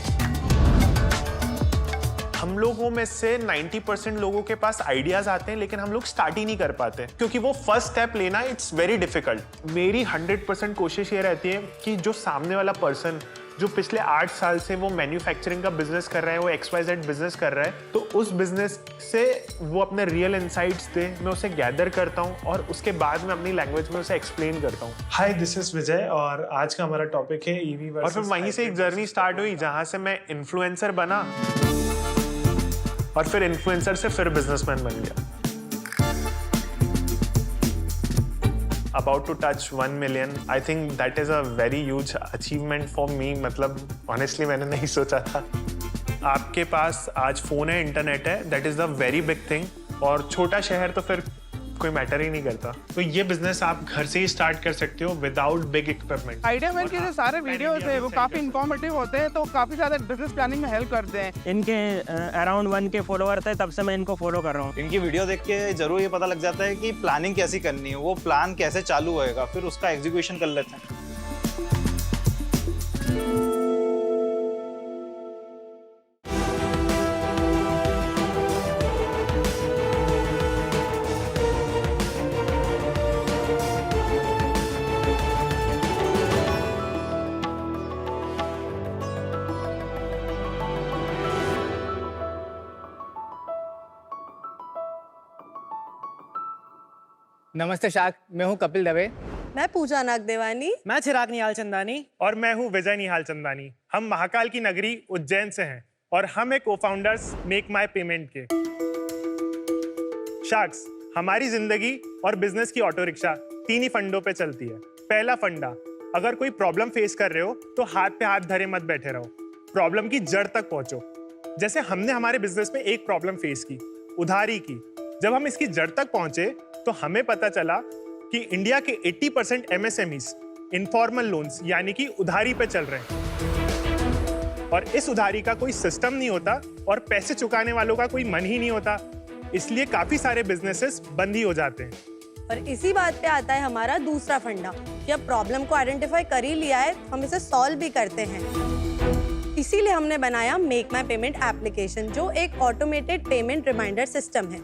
O: हम लोगों में से 90% लोगों के पास आइडियाज आते हैं, लेकिन हम लोग स्टार्ट ही नहीं कर पाते क्योंकि वो फर्स्ट स्टेप लेना इट्स वेरी डिफिकल्ट। मेरी 100% कोशिश ये रहती है कि जो सामने वाला पर्सन जो पिछले 8 साल से वो मैन्युफैक्चरिंग का बिजनेस कर रहा है, वो XYZ बिजनेस कर रहा है, तो उस बिजनेस से वो अपने रियल इनसाइट्स दे, मैं उसे गैदर करता हूँ और उसके बाद में अपनी लैंग्वेज में उसे एक्सप्लेन करता हूँ। हाय, दिस इज विजय और आज का हमारा टॉपिक है EV वर्सेस। और फिर वहीं से एक जर्नी स्टार्ट हुई जहाँ से मैं इन्फ्लुएंसर बना और फिर इन्फ्लुएंसर से फिर बिजनेसमैन बन गया। About to touch 1 million. I think that is a very huge achievement for me. मतलब honestly मैंने नहीं सोचा था। आपके पास आज फोन है, इंटरनेट है, that is the very big thing. और छोटा शहर तो फिर कोई मैटर ही नहीं करता। तो ये बिजनेस आप घर से ही स्टार्ट कर सकते हो without big equipment.
K: Idea man के जो सारे वीडियोस है वो काफी इंफॉर्मेटिव होते हैं, तो काफी ज्यादा बिजनेस प्लानिंग में हेल्प करते हैं।
M: इनके अराउंड 1K फॉलोअर थे, तब से मैं इनको फॉलो कर रहा हूँ।
N: इनकी वीडियो देख के जरूर ये पता लग जाता है कि प्लानिंग कैसी करनी है, वो प्लान कैसे चालू होएगा, फिर उसका एग्जीक्यूशन कर लेते हैं।
M: नमस्ते शाक, मैं हूँ कपिल दवे।
P: मैं पूजा नागदेवानी।
M: मैं चिराग निहाल चंदानी।
O: और मैं हूँ विजय निहाल चंदानी। हम महाकाल की नगरी उज्जैन से हैं और हम एक को-फाउंडर्स मेक माई पेमेंट के। शाक्स, हमारी जिंदगी और बिजनेस की ऑटो रिक्शा 3 ही फंडों पे चलती है। पहला फंडा, अगर कोई प्रॉब्लम फेस कर रहे हो तो हाथ पे हाथ धरे मत बैठे रहो, प्रॉब्लम की जड़ तक पहुंचो। जैसे हमने हमारे बिजनेस में एक प्रॉब्लम फेस की, उधारी की। जब हम इसकी जड़ तक पहुंचे तो हमें पता चला कि इंडिया के 80% एमएसएमईज इनफॉर्मल लोन्स यानी कि उधारी पे चल रहे हैं और इस उधारी का कोई सिस्टम नहीं होता और पैसे चुकाने वालों का कोई मन ही नहीं होता, इसलिए काफी सारे बिजनेसेस बंद ही हो जाते हैं।
P: और इसी बात पे आता है हमारा दूसरा फंडा कि अब प्रॉब्लम को आइडेंटिफाई कर ही लिया है, हम इसे सॉल्व भी करते हैं। इसीलिए हमने बनाया मेक माई पेमेंट एप्लीकेशन, जो एक ऑटोमेटेड पेमेंट रिमाइंडर सिस्टम है।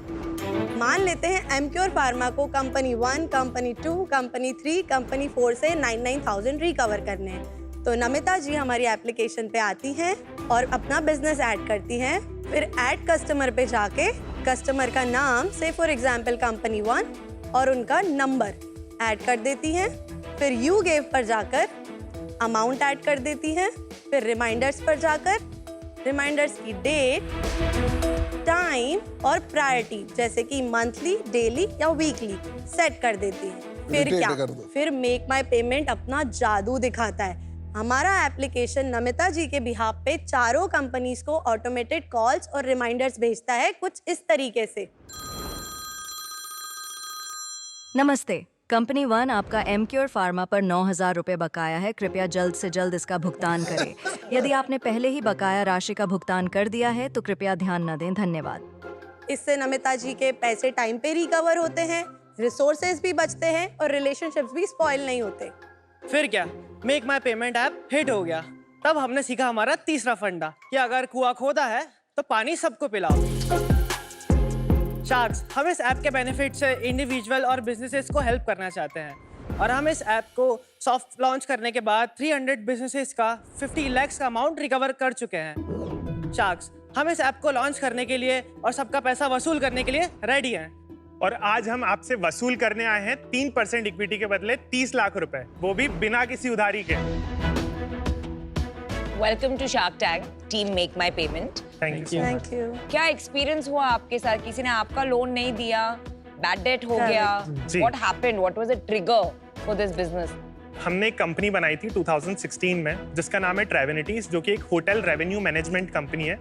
P: मान लेते हैं एमक्योर फार्मा को कंपनी 1, कंपनी 2, कंपनी 3, कंपनी 4 से 99,000 रिकवर करने हैं, तो नमिता जी हमारी एप्लीकेशन पे आती हैं और अपना बिजनेस ऐड करती हैं। फिर ऐड कस्टमर पे जाके कस्टमर का नाम, से फॉर एग्जांपल कंपनी 1, और उनका नंबर ऐड कर देती हैं। फिर यू गेव पर जाकर अमाउंट ऐड कर देती हैं। फिर रिमाइंडर्स पर जाकर रिमाइंडर्स की डेट, टाइम और प्रायोरिटी जैसे कि मंथली, डेली या वीकली सेट कर देती है। फिर क्या, फिर मेक माई पेमेंट अपना जादू दिखाता है। हमारा एप्लीकेशन नमिता जी के बिहाफ पे चारों कंपनीज को ऑटोमेटेड कॉल्स और रिमाइंडर्स भेजता है कुछ इस तरीके से।
Q: नमस्ते, कंपनी 1 आपका एमक्योर फार्मा पर 9,000 रुपए बकाया है। कृपया जल्द से जल्द इसका भुगतान करें। यदि आपने पहले ही बकाया राशि का भुगतान कर दिया है तो कृपया ध्यान न दें। धन्यवाद।
P: इससे नमिता जी के पैसे टाइम पे रिकवर होते हैं, रिसोर्सेज भी बचते हैं और रिलेशनशिप्स भी स्पॉइल नहीं होते।
M: फिर क्या, make my payment app hit हो गया। तब हमने सीखा हमारा तीसरा फंडा कि अगर कुआं खोदा है तो पानी सबको पिलाओ। शार्क्स, हम इस ऐप के बेनिफिट से इंडिविजुअल और बिजनेसेस को हेल्प करना चाहते हैं और हम इस ऐप को सॉफ्ट लॉन्च करने के बाद 300 बिजनेसेस का 50 लाख का अमाउंट रिकवर कर चुके हैं। शार्क्स, हम इस ऐप को लॉन्च करने के लिए और सबका पैसा वसूल करने के लिए रेडी हैं।
O: और आज हम आपसे वसूल करने आए हैं 3% इक्विटी के बदले 30 लाख रुपए, वो भी बिना किसी उधारी के।
F: Welcome to shark tank, team make my payment.
O: Thank you.
P: Thank you.
F: क्या एक्सपीरियंस हुआ आपके साथ? किसी ने आपका लोन नहीं दिया, बैड डेट हो गया, what happened, what was the trigger for this business?
O: हमने एक कंपनी बनाई थी 2016 में जिसका नाम है ट्रेवेनिटीज, जो कि एक होटल रेवेन्यू मैनेजमेंट कंपनी है।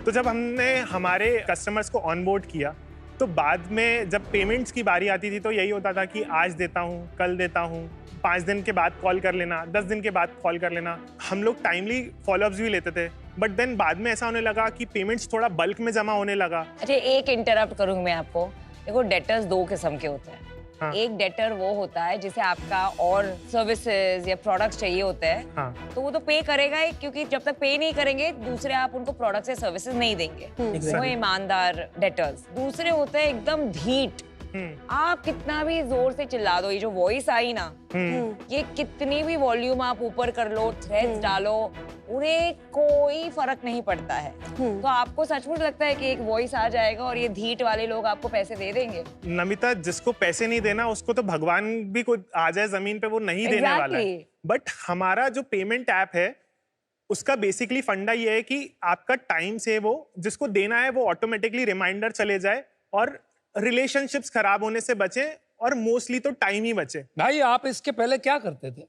O: तो जब हमने हमारे कस्टमर्स को ऑनबोर्ड किया तो बाद में जब पेमेंट्स की बारी आती थी तो यही होता था कि आज देता हूँ, कल देता हूँ, 5 दिन के बाद कॉल कर लेना, 10 दिन के बाद कॉल कर लेना। हम लोग टाइमली फॉलोअप्स भी लेते थे, बट देन बाद में ऐसा होने लगा कि पेमेंट्स थोड़ा बल्क में जमा होने लगा।
F: अच्छा, एक इंटरप्ट करूंगी मैं आपको। देखो, डेटर्स 2 किस्म के होते हैं।
O: हाँ।
F: एक डेटर वो होता है जिसे आपका और सर्विसेज या प्रोडक्ट्स चाहिए होते हैं,
O: हाँ।
F: तो वो तो पे करेगा ही, क्योंकि जब तक पे नहीं करेंगे दूसरे आप उनको प्रोडक्ट्स या सर्विसेज नहीं देंगे। वो ईमानदार डेटर्स। दूसरे होते हैं एकदम ढीठ। आप कितना भी जोर से चिल्ला दो, ये जो वॉइस आई ना, ये कितनी भी वॉल्यूम आप ऊपर कर लो, थ्रेड्स डालो, उन्हें कोई फर्क नहीं पड़ता है। तो आपको सचमुच लगता है कि एक वॉइस आ जाएगा और ये ढीठ वाले लोग आपको पैसे दे देंगे?
O: नमिता, जिसको पैसे नहीं देना उसको तो भगवान भी कोई आ जाए जमीन पे वो नहीं देने वाला है। बट हमारा जो पेमेंट ऐप है उसका बेसिकली फंडा ये है कि आपका टाइम से वो जिसको देना है वो ऑटोमेटिकली रिमाइंडर चले जाए और रिलेशनशिप्स खराब होने से बचे और मोस्टली तो टाइम ही बचे।
H: भाई, आप इसके पहले क्या करते थे?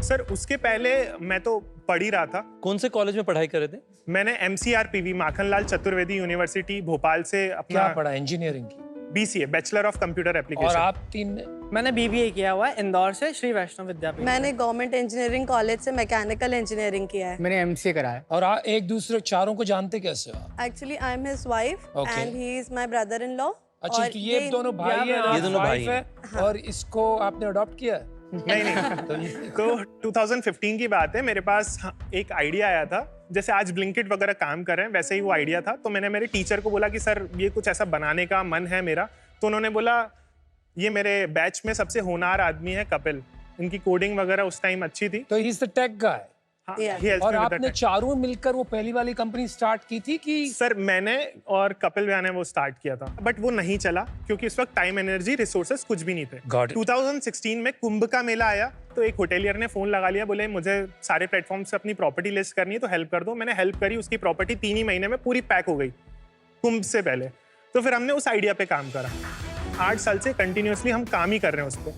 O: सर, उसके पहले मैं तो पढ़ ही रहा था।
G: कौन से कॉलेज में पढ़ाई कर रहे थे?
O: मैंने MCRPV माखनलाल चतुर्वेदी यूनिवर्सिटी भोपाल से अपना
H: क्या पढ़ा? इंजीनियरिंग की?
O: BCA, bachelor of computer application.
H: और आप 3 ने?
M: मैंने BBA किया हुआ है इंदौर से श्री वैष्णव विद्यापीठ।
P: मैंने गवर्नमेंट इंजीनियरिंग कॉलेज से मैकेनिकल इंजीनियरिंग किया है।
M: मैंने MCA करा है।
H: और एक दूसरे चारों को जानते कैसे हो?
P: Actually I am his wife
H: Okay.
P: And he is my brother in law.
H: अच्छा, तो ये दोनों भाई हैं,
G: ये दोनों भाई
H: है। और इसको आपने अडॉप्ट किया?
O: नहीं। तो 2015 की बात है, मेरे पास एक आइडिया आया था। जैसे आज ब्लिंकिट वगैरह काम कर रहे हैं वैसे ही वो आइडिया था। तो मैंने मेरे टीचर को बोला कि सर ये कुछ ऐसा बनाने का मन है मेरा। तो उन्होंने बोला ये मेरे बैच में सबसे होनहार आदमी है कपिल, इनकी कोडिंग वगैरह उस टाइम अच्छी थी।
H: तो ही इज द टेक गाय। और आपने चारों मिलकर वो पहली वाली कंपनी स्टार्ट की थी कि?
O: सर मैंने और कपिल भैया ने वो स्टार्ट किया था, बट वो नहीं चला क्योंकि उस वक्त टाइम, एनर्जी, रिसोर्सेस कुछ भी नहीं थे। 2016 में कुंभ का मेला आया तो एक होटेलियर ने फोन लगा लिया, बोले मुझे सारे प्लेटफॉर्म से अपनी प्रॉपर्टी लिस्ट करनी है तो हेल्प कर दो। मैंने हेल्प करी, उसकी प्रॉपर्टी 3 ही महीने में पूरी पैक हो गई कुंभ से पहले। तो फिर हमने उस आइडिया पे काम करा। 8 साल से कंटिन्यूअसली हम काम ही कर रहे हैं उस पर।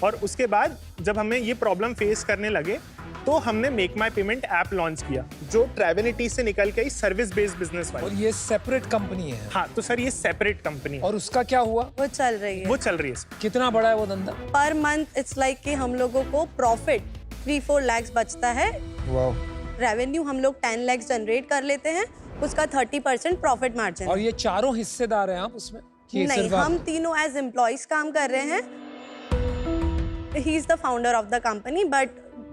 O: और उसके बाद जब हमें ये प्रॉब्लम फेस करने लगे तो हमने make my payment app launch किया, जो ट्रेवनिटी से निकल के सर्विस बेस्ड बिजनेस वाली।
H: और ये सेपरेट कंपनी है?
O: हाँ, तो सर ये सेपरेट कंपनी है।
H: और उसका क्या हुआ?
P: वो चल रही है।
O: वो चल रही है।
H: कितना बड़ा है वो धंधा?
P: पर मंथ इट्स लाइक कि हम लोगों को प्रॉफिट 3-4 लाख बचता है। रेवेन्यू हम लोग 10 लाख जनरेट कर लेते हैं, उसका 30% प्रॉफिट मार्जिन।
H: और ये चारों हिस्सेदार हैं आप उसमें?
P: नहीं, हम तीनों एज एम्प्लॉइज काम कर रहे हैं। He is the founder of the company, but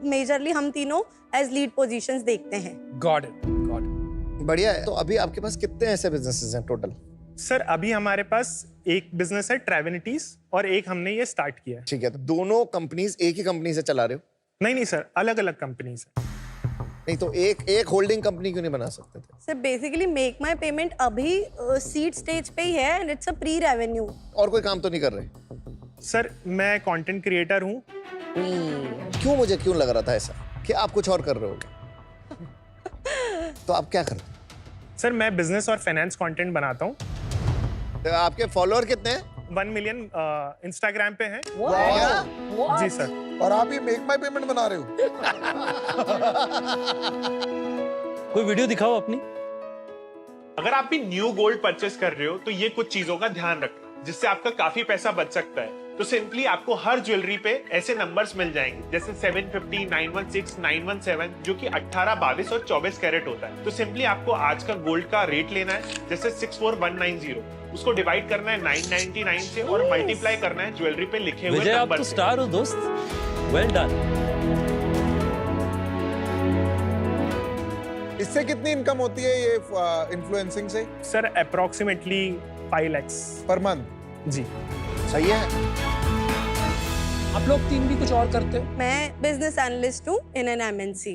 P: majorly हम तीनों एज लीड पोजीशंस देखते हैं।
H: Got it, got it.
E: बढ़िया है। तो अभी आपके पास कितने ऐसे बिजनेसेस हैं टोटल?
O: सर अभी हमारे पास एक बिजनेस है ट्रेवनिटीज और एक हमने ये स्टार्ट किया है।
E: ठीक है, तो दोनों कंपनीज एक ही कंपनी से चला रहे हो?
O: नहीं सर, अलग अलग कंपनीज है।
E: नहीं तो एक होल्डिंग कंपनी क्यों नहीं बना सकते थे?
P: Sir basically make my payment अभी सीड स्टेज पे ही है and it's a pre revenue.
E: और कोई काम तो नहीं कर रहे?
O: सर मैं कंटेंट क्रिएटर हूँ।
E: क्यों लग रहा था ऐसा कि आप कुछ और कर रहे हो? तो आप क्या करते हैं?
O: सर मैं बिजनेस और फाइनेंस कंटेंट बनाता हूँ।
E: तो आपके फॉलोअर कितने हैं?
O: 1 मिलियन इंस्टाग्राम पे हैं। जी सर।
D: और आप ये मेक माई पेमेंट बना रहे हो?
G: कोई वीडियो दिखाओ अपनी।
O: अगर आप भी न्यू गोल्ड परचेस कर रहे हो तो ये कुछ चीजों का ध्यान रखना, जिससे आपका काफी पैसा बच सकता है। तो सिंपली आपको हर ज्वेलरी पे ऐसे नंबर्स मिल जाएंगे, जैसे 750, 916, 917, जो कि 18, 22 और 24 कैरेट होता है। तो सिंपली आपको आज का गोल्ड का रेट लेना है, जैसे 64190, उसको डिवाइड करना है 999 से और मल्टीप्लाई करना है ज्वेलरी पे लिखे हुए
G: विजय, आप
O: नंबर
G: तो
O: से।
G: स्टार हो दोस्त, वेल डन।
D: इससे कितनी इनकम होती है ये इन्फ्लुएंसिंग से?
O: Sir approximately 5 lakh
D: per month.
O: जी
E: सही है।
H: आप लोग तीन भी कुछ और करते हो?
P: मैं बिजनेस एनालिस्ट हूँ in an MNC.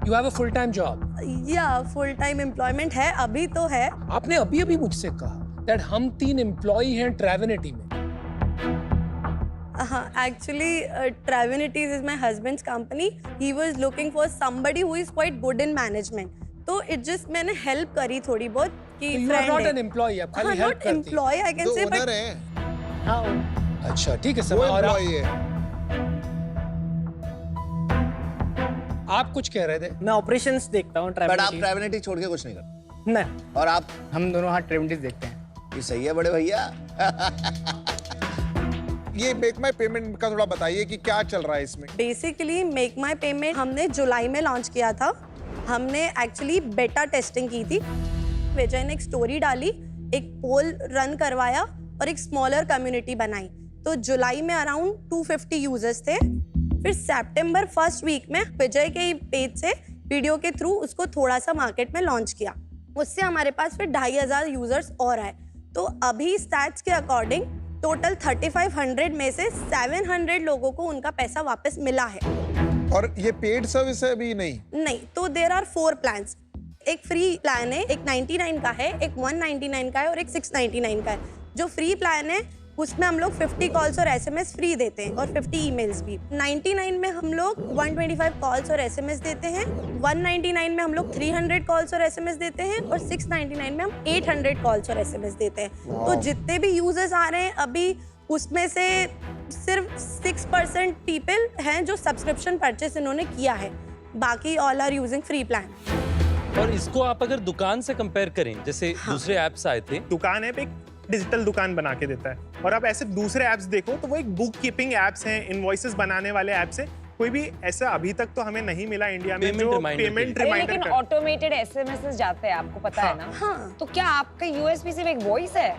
H: You have a full time job?
P: या फुल टाइम एम्प्लॉयमेंट है, अभी तो है।
H: आपने अभी मुझसे कहा दैट हम 3 एम्प्लॉई हैं ट्रेवनिटी में।
P: Actually, Travenities is my husband's company. He was looking for somebody who is quite good in management. तो it just मैंने help करी थोड़ी बहुत कि
H: you are not an employee, आप खाली help करती हैं।
P: Not employee, I can say, but
H: हाँ। अच्छा ठीक है सर।
D: वो
H: और
D: employee है।
H: आप कुछ कह रहे थे?
M: मैं ऑपरेशंस देखता हूँ
E: बट आप ट्रेवनिटी छोड़ के कुछ नहीं करते?
M: नहीं।
E: और आप?
L: हम दोनों हाथ ट्रेवनिटीज देखते हैं।
E: ये सही है बड़े भैया।
D: ये मेक माई पेमेंट का थोड़ा बताइए कि क्या चल रहा है इसमें?
P: बेसिकली मेक माई पेमेंट हमने जुलाई में लॉन्च किया था। हमने एक्चुअली बेटा टेस्टिंग की थी। विजय ने एक स्टोरी डाली, एक पोल रन करवाया और एक स्मॉलर कम्युनिटी बनाई। तो जुलाई में अराउंड 250 यूजर्स थे। फिर सितंबर फर्स्ट वीक में विजय के पेज से वीडियो के थ्रू उसको थोड़ा सा मार्केट में लॉन्च किया। उससे हमारे पास फिर 2500 यूजर्स और आए। तो अभी स्टैट्स के अकॉर्डिंग टोटल 3500 में से 700 लोगों को उनका पैसा वापस मिला है।
D: और ये पेड सर्विस है अभी? नहीं,
P: तो देयर आर 4 प्लान्स। एक फ्री प्लान है, एक 99 का है, एक 199 का है और एक 699 का है। जो फ्री प्लान है उसमें हम लोग 50 कॉल्स और एसएमएस फ्री देते हैं और 50 ईमेल्स भी। 99 में हम लोग 125 कॉल्स और एसएमएस देते हैं। 199 में हम लोग 300 कॉल्स और एसएमएस देते हैं और 699 में हम 800 कॉल्स और एसएमएस देते हैं। तो जितने भी यूजर्स आ रहे हैं अभी, उसमें से सिर्फ 6% पीपल हैं जो सब्सक्रिप्शन परचेस इन्होंने किया है, बाकी all are using free plan.
G: और इसको आप अगर दुकान से कंपेयर करें, जैसे दूसरे ऐप्स आए थे,
O: दुकान ऐप एक डिजिटल दुकान बना के देता है, और आप ऐसे दूसरे ऐप्स देखो तो वो एक बुक कीपिंग ऐप्स हैं, इनवॉइसेस बनाने वाले ऐप्स हैं। कोई भी ऐसा अभी तक तो हमें नहीं मिला इंडिया में जो पेमेंट रिमाइंडर।
F: लेकिन ऑटोमेटेड एसएमएस जाते हैं, आपको पता है ना?
P: हाँ।
F: तो क्या आपका यूएसपी सिर्फ एक वॉइस है?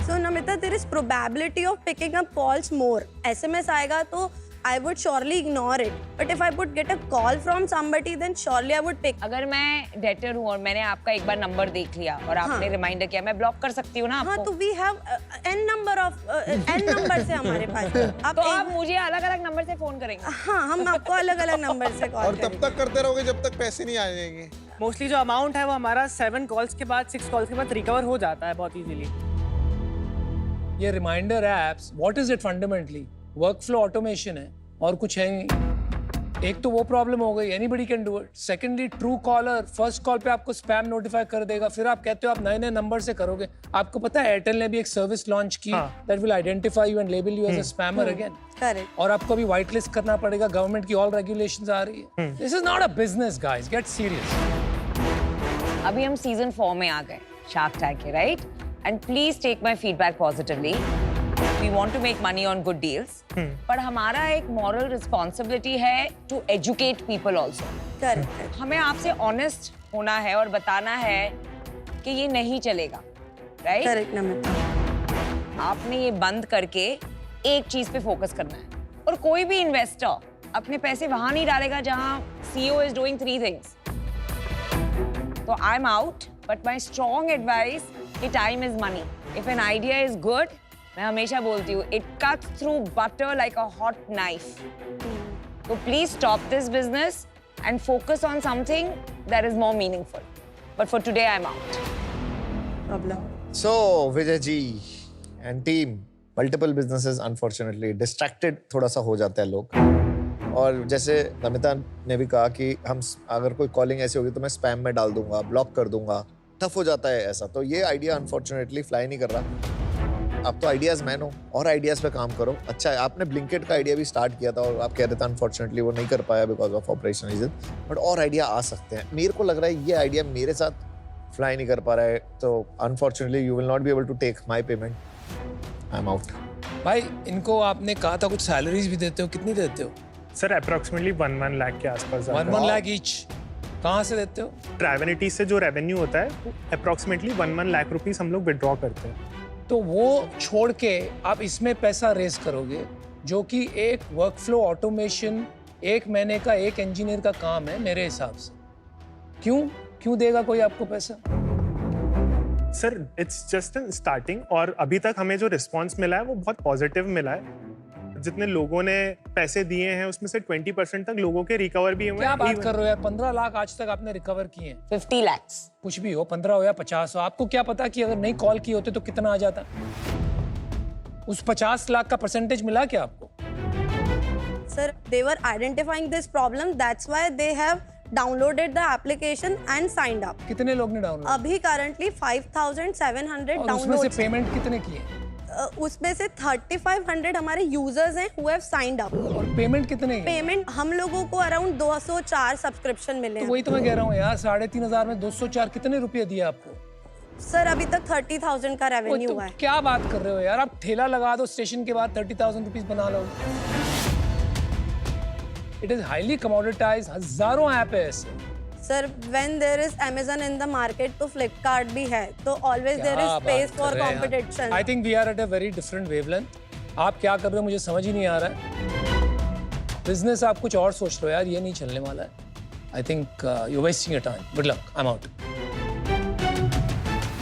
P: So Namita, there is probability of picking up calls more. SMS आएगा तो I would surely ignore it. But if I would get a call from somebody, then surely I would pick.
F: अगर मैं debtor हूँ और मैंने आपका एक बार number देख लिया और आपने रिमाइंडर किया, मैं ब्लॉक कर सकती हूँ ना आपको?
P: हाँ, तो we have n number से हमारे पास।
F: तो आप मुझे अलग-अलग नंबर से फोन करेंगे?
P: हाँ, हम आपको अलग-अलग नंबर से कॉल
D: और तब तक करते रहोगे जब तक पैसे नहीं आएंगे।
M: मोस्टली जो अमाउंट है वो हमारा 7 कॉल्स के बाद 6 कॉल्स के बाद रिकवर हो जाता है बहुत इजीली।
H: ये reminder apps what is it fundamentally? Workflow automation है और कुछ है नहीं। एक तो वो प्रॉब्लम हो गई, anybody can do it. Secondly true collar first call पे आपको स्पैम नोटिफाई कर देगा, फिर आप कहते हो आप नए नए नंबर से करोगे। आपको पता है एयरटेल ने भी एक सर्विस लॉन्च की that will identify you and label you as a spammer again.
P: Correct.
H: और आपको अभी व्हाइट लिस्ट करना पड़ेगा, गवर्नमेंट की ऑल रेगुलेशंस आ रही है। This is not a business guys, get serious.
F: अभी हम सीजन 4 में आ गए शार्क टैंक के, right? And please take my feedback positively. We want to make money on good deals, पर हमारा एक moral responsibility है to educate people also.
P: Correct.
F: हमें आपसे honest होना है और बताना है कि ये नहीं चलेगा, right?
P: Correct नमिता।
F: आपने ये बंद करके एक चीज पे फोकस करना है, और कोई भी इन्वेस्टर अपने पैसे वहां नहीं डालेगा जहां CEO is doing 3 things. तो I'm out, but my strong advice कि time is money. If an idea is good, मैं हमेशा बोलती हूँ, it cuts through butter like a hot knife. So please stop this business and focus on something that is more meaningful. But for today, I'm out.
P: Problem.
E: So Vijay ji and team, multiple businesses unfortunately distracted थोड़ा सा हो जाते हैं लोग। और जैसे नमिता ने भी कहा कि हम अगर कोई कॉलिंग ऐसी होगी तो मैं स्पैम में डाल दूंगा, ब्लॉक कर दूंगा, टफ हो जाता है ऐसा। तो ये आइडिया अनफॉर्चुनेटली फ्लाई नहीं कर रहा। आप तो आइडियाज मैन हो और आइडियाज पे काम करो। अच्छा है, आपने ब्लिंकेट का आइडिया भी स्टार्ट किया था और आप कह रहे थे अनफॉर्चुनेटली वो नहीं कर पाया because of operation reason, but और आइडिया आ सकते हैं। मेरे को लग रहा है ये आइडिया मेरे साथ फ्लाई नहीं कर पा रहा है, तो unfortunately you will not be able to take my payment. I am out.
H: भाई इनको आपने कहा था कुछ सैलरीज भी देते हो, कितनी देते हो?
O: सर अप्रोक्सीमेटली 1 लाख के आसपास।
H: 1 लाख ईच। कहाँ से देते हो?
O: ट्रैवनिटी से जो रेवेन्यू होता है अप्रोक्सीमेटली 1 लाख रुपीस हम लोग विड्रॉ करते हैं।
H: तो वो छोड़ के आप इसमें पैसा रेस करोगे, जो कि एक वर्कफ्लो ऑटोमेशन 1 महीने का एक इंजीनियर का काम है मेरे हिसाब से। क्यों देगा कोई आपको पैसा?
O: Sir it's just in starting, और अभी तक हमें जो रिस्पांस मिला है वो बहुत पॉजिटिव मिला है। जितने लोगों ने पैसे दिए हैं उसमें से 20% तक लोगों के रिकवर भी हुए।
H: क्या बात कर रहे हो यार? 15 लाख आज तक आपने रिकवर किए हैं।
F: 50 lakhs।
H: कुछ भी हो, 15 हो या 50 हो, आपको क्या पता कि अगर नहीं कॉल किए होते तो कितना आ जाता? उस 50 लाख का परसेंटेज मिला क्या आपको?
P: Sir, they were identifying this problem. That's why they have downloaded the application and signed up.
H: कितने लोग ने डाउनलोड?
P: अभी currently 5,700
H: और उसमें से
P: downloads।
H: पेमेंट कितने किए?
P: उसमें से 3,500 हमारे यूजर्स हैं who have signed up।
H: और पेमेंट कितने?
P: पेमेंट हम लोगों को अराउंड 204 सब्सक्रिप्शन मिले हैं।
H: तो वही तो मैं कह रहा हूँ यार, 3,500 में 204 कितने रुपए दिए आपको?
P: सर अभी तक 30,000 का रेवेन्यू
H: तो
P: हुआ है।
H: क्या बात कर रहे हो यार? आप ठेला लगा दो स्टेशन के बाद 30,000 रुपीस बना लो। इट इज हाईली कमोडिटाइज्ड, हजारों ऐप है ऐसे।
P: Sir when there is Amazon in the market तो Flipkart भी है, तो always there is space for competition।
H: I think we are at a very different wavelength। आप क्या कर रहे हो मुझे समझ ही नहीं आ रहा है। बिजनेस आप कुछ और सोच रहे हो यार, ये नहीं चलने वाला है। I think you're wasting your time। Good luck, I'm out।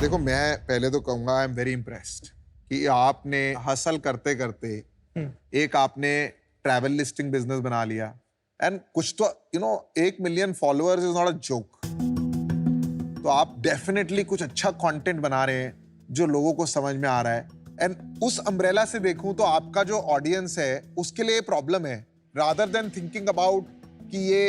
D: देखो मैं पहले तो कहूंगा आई एम वेरी इम्प्रेस्ड कि आपने हसल करते करते एक आपने ट्रैवल लिस्टिंग बिजनेस बना लिया, एंड कुछ तो 1 million followers is not a joke. तो आप डेफिनेटली कुछ अच्छा कंटेंट बना रहे हैं जो लोगों को समझ में आ रहा है, एंड उस अम्ब्रेला से देखूं तो आपका जो ऑडियंस है उसके लिए प्रॉब्लम है, रादर देन थिंकिंग अबाउट कि ये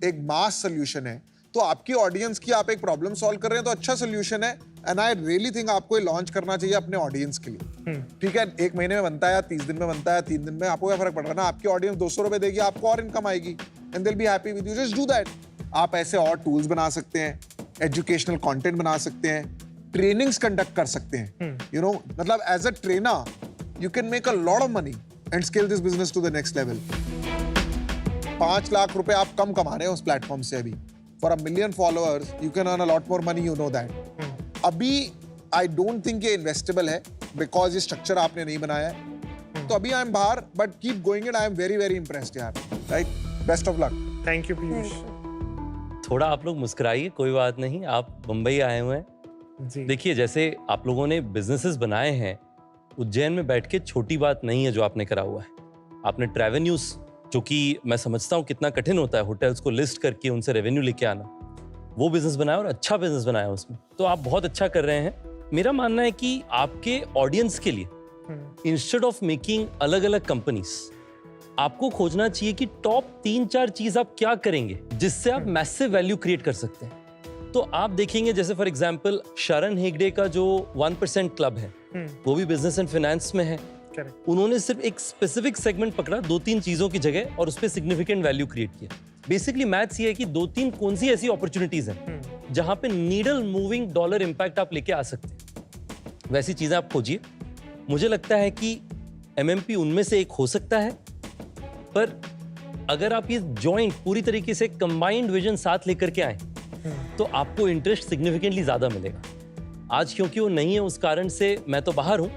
D: एक मास सोल्यूशन है। तो आपकी ऑडियंस की आप एक प्रॉब्लम सॉल्व कर रहे हैं तो अच्छा सोल्यूशन है, एंड आई रियली थिंक आपको ये लॉन्च करना चाहिए अपने ऑडियंस के लिए। ठीक है, 1 महीने में बनता है या 30 दिन में बनता है, 3 दिन में, आपको क्या फर्क पड़ रहा है ना? आपकी ऑडियंस 200 रुपए देगी, आपको और इनकम आएगी, and they will be happy with you. Just do that. आप ऐसे और टूल्स बना सकते हैं, एजुकेशनल कंटेंट बना सकते हैं, ट्रेनिंग्स कंडक्ट कर सकते हैं। मतलब as a trainer you can make a lot of money and scale this business to the next level. 5 lakh रुपए आप कम कमा रहे हैं उस प्लेटफॉर्म से अभी। For 1 million followers, you can earn a lot more money, you know that. अभी I don't think ये investable है because ये structure आपने नहीं बनाया है। तो अभी आई एम बाहर, but keep going it. I am very very impressed यार. Right, best of luck.
O: Thank you Piyush.
G: थोड़ा आप लोग मुस्कुराइए, कोई बात नहीं, आप मुंबई आए हुए हैं. देखिए, जैसे आप लोगों ने बिजनेसेस बनाए हैं, उज्जैन में बैठ के छोटी बात नहीं है जो आपने करा हुआ है. आपने ट्रेवेन्यूज, जो कि मैं समझता हूँ कितना कठिन होता है होटल्स को लिस्ट करके उनसे रेवेन्यू लेके आना, वो बिजनेस बनाया और अच्छा बिजनेस बनाया उसमें. तो आप बहुत अच्छा कर रहे हैं. मेरा मानना है कि आपके ऑडियंस के लिए इंस्टेड ऑफ मेकिंग अलग अलग कंपनीज, आपको खोजना चाहिए कि टॉप 3-4 चीज आप क्या करेंगे जिससे आप मैसिव वैल्यू क्रिएट कर सकते हैं. तो आप देखेंगे जैसे फॉर एग्जांपल शरण हेगड़े का जो 1% क्लब है, वो भी बिजनेस एंड फाइनेंस में है. उन्होंने सिर्फ एक स्पेसिफिक सेगमेंट पकड़ा 2-3 चीजों की जगह और उस पर सिग्निफिकेंट वैल्यू क्रिएट किया. बेसिकली मैथ्स ये है कि 2-3 कौन सी ऐसी अपॉर्चुनिटीज हैं जहां पे नीडल मूविंग डॉलर इंपैक्ट आप लेके आ सकते हैं. वैसी चीजें आप खोजिए. मुझे लगता है कि एमएमपी उनमें से एक हो सकता है, पर अगर आप ये जॉइंट पूरी तरीके से कंबाइंड विजन साथ लेकर के आए तो आपको इंटरेस्ट सिग्निफिकेंटली ज्यादा मिलेगा. आज क्योंकि वो नहीं है, उस कारण से मैं तो बाहर हूं,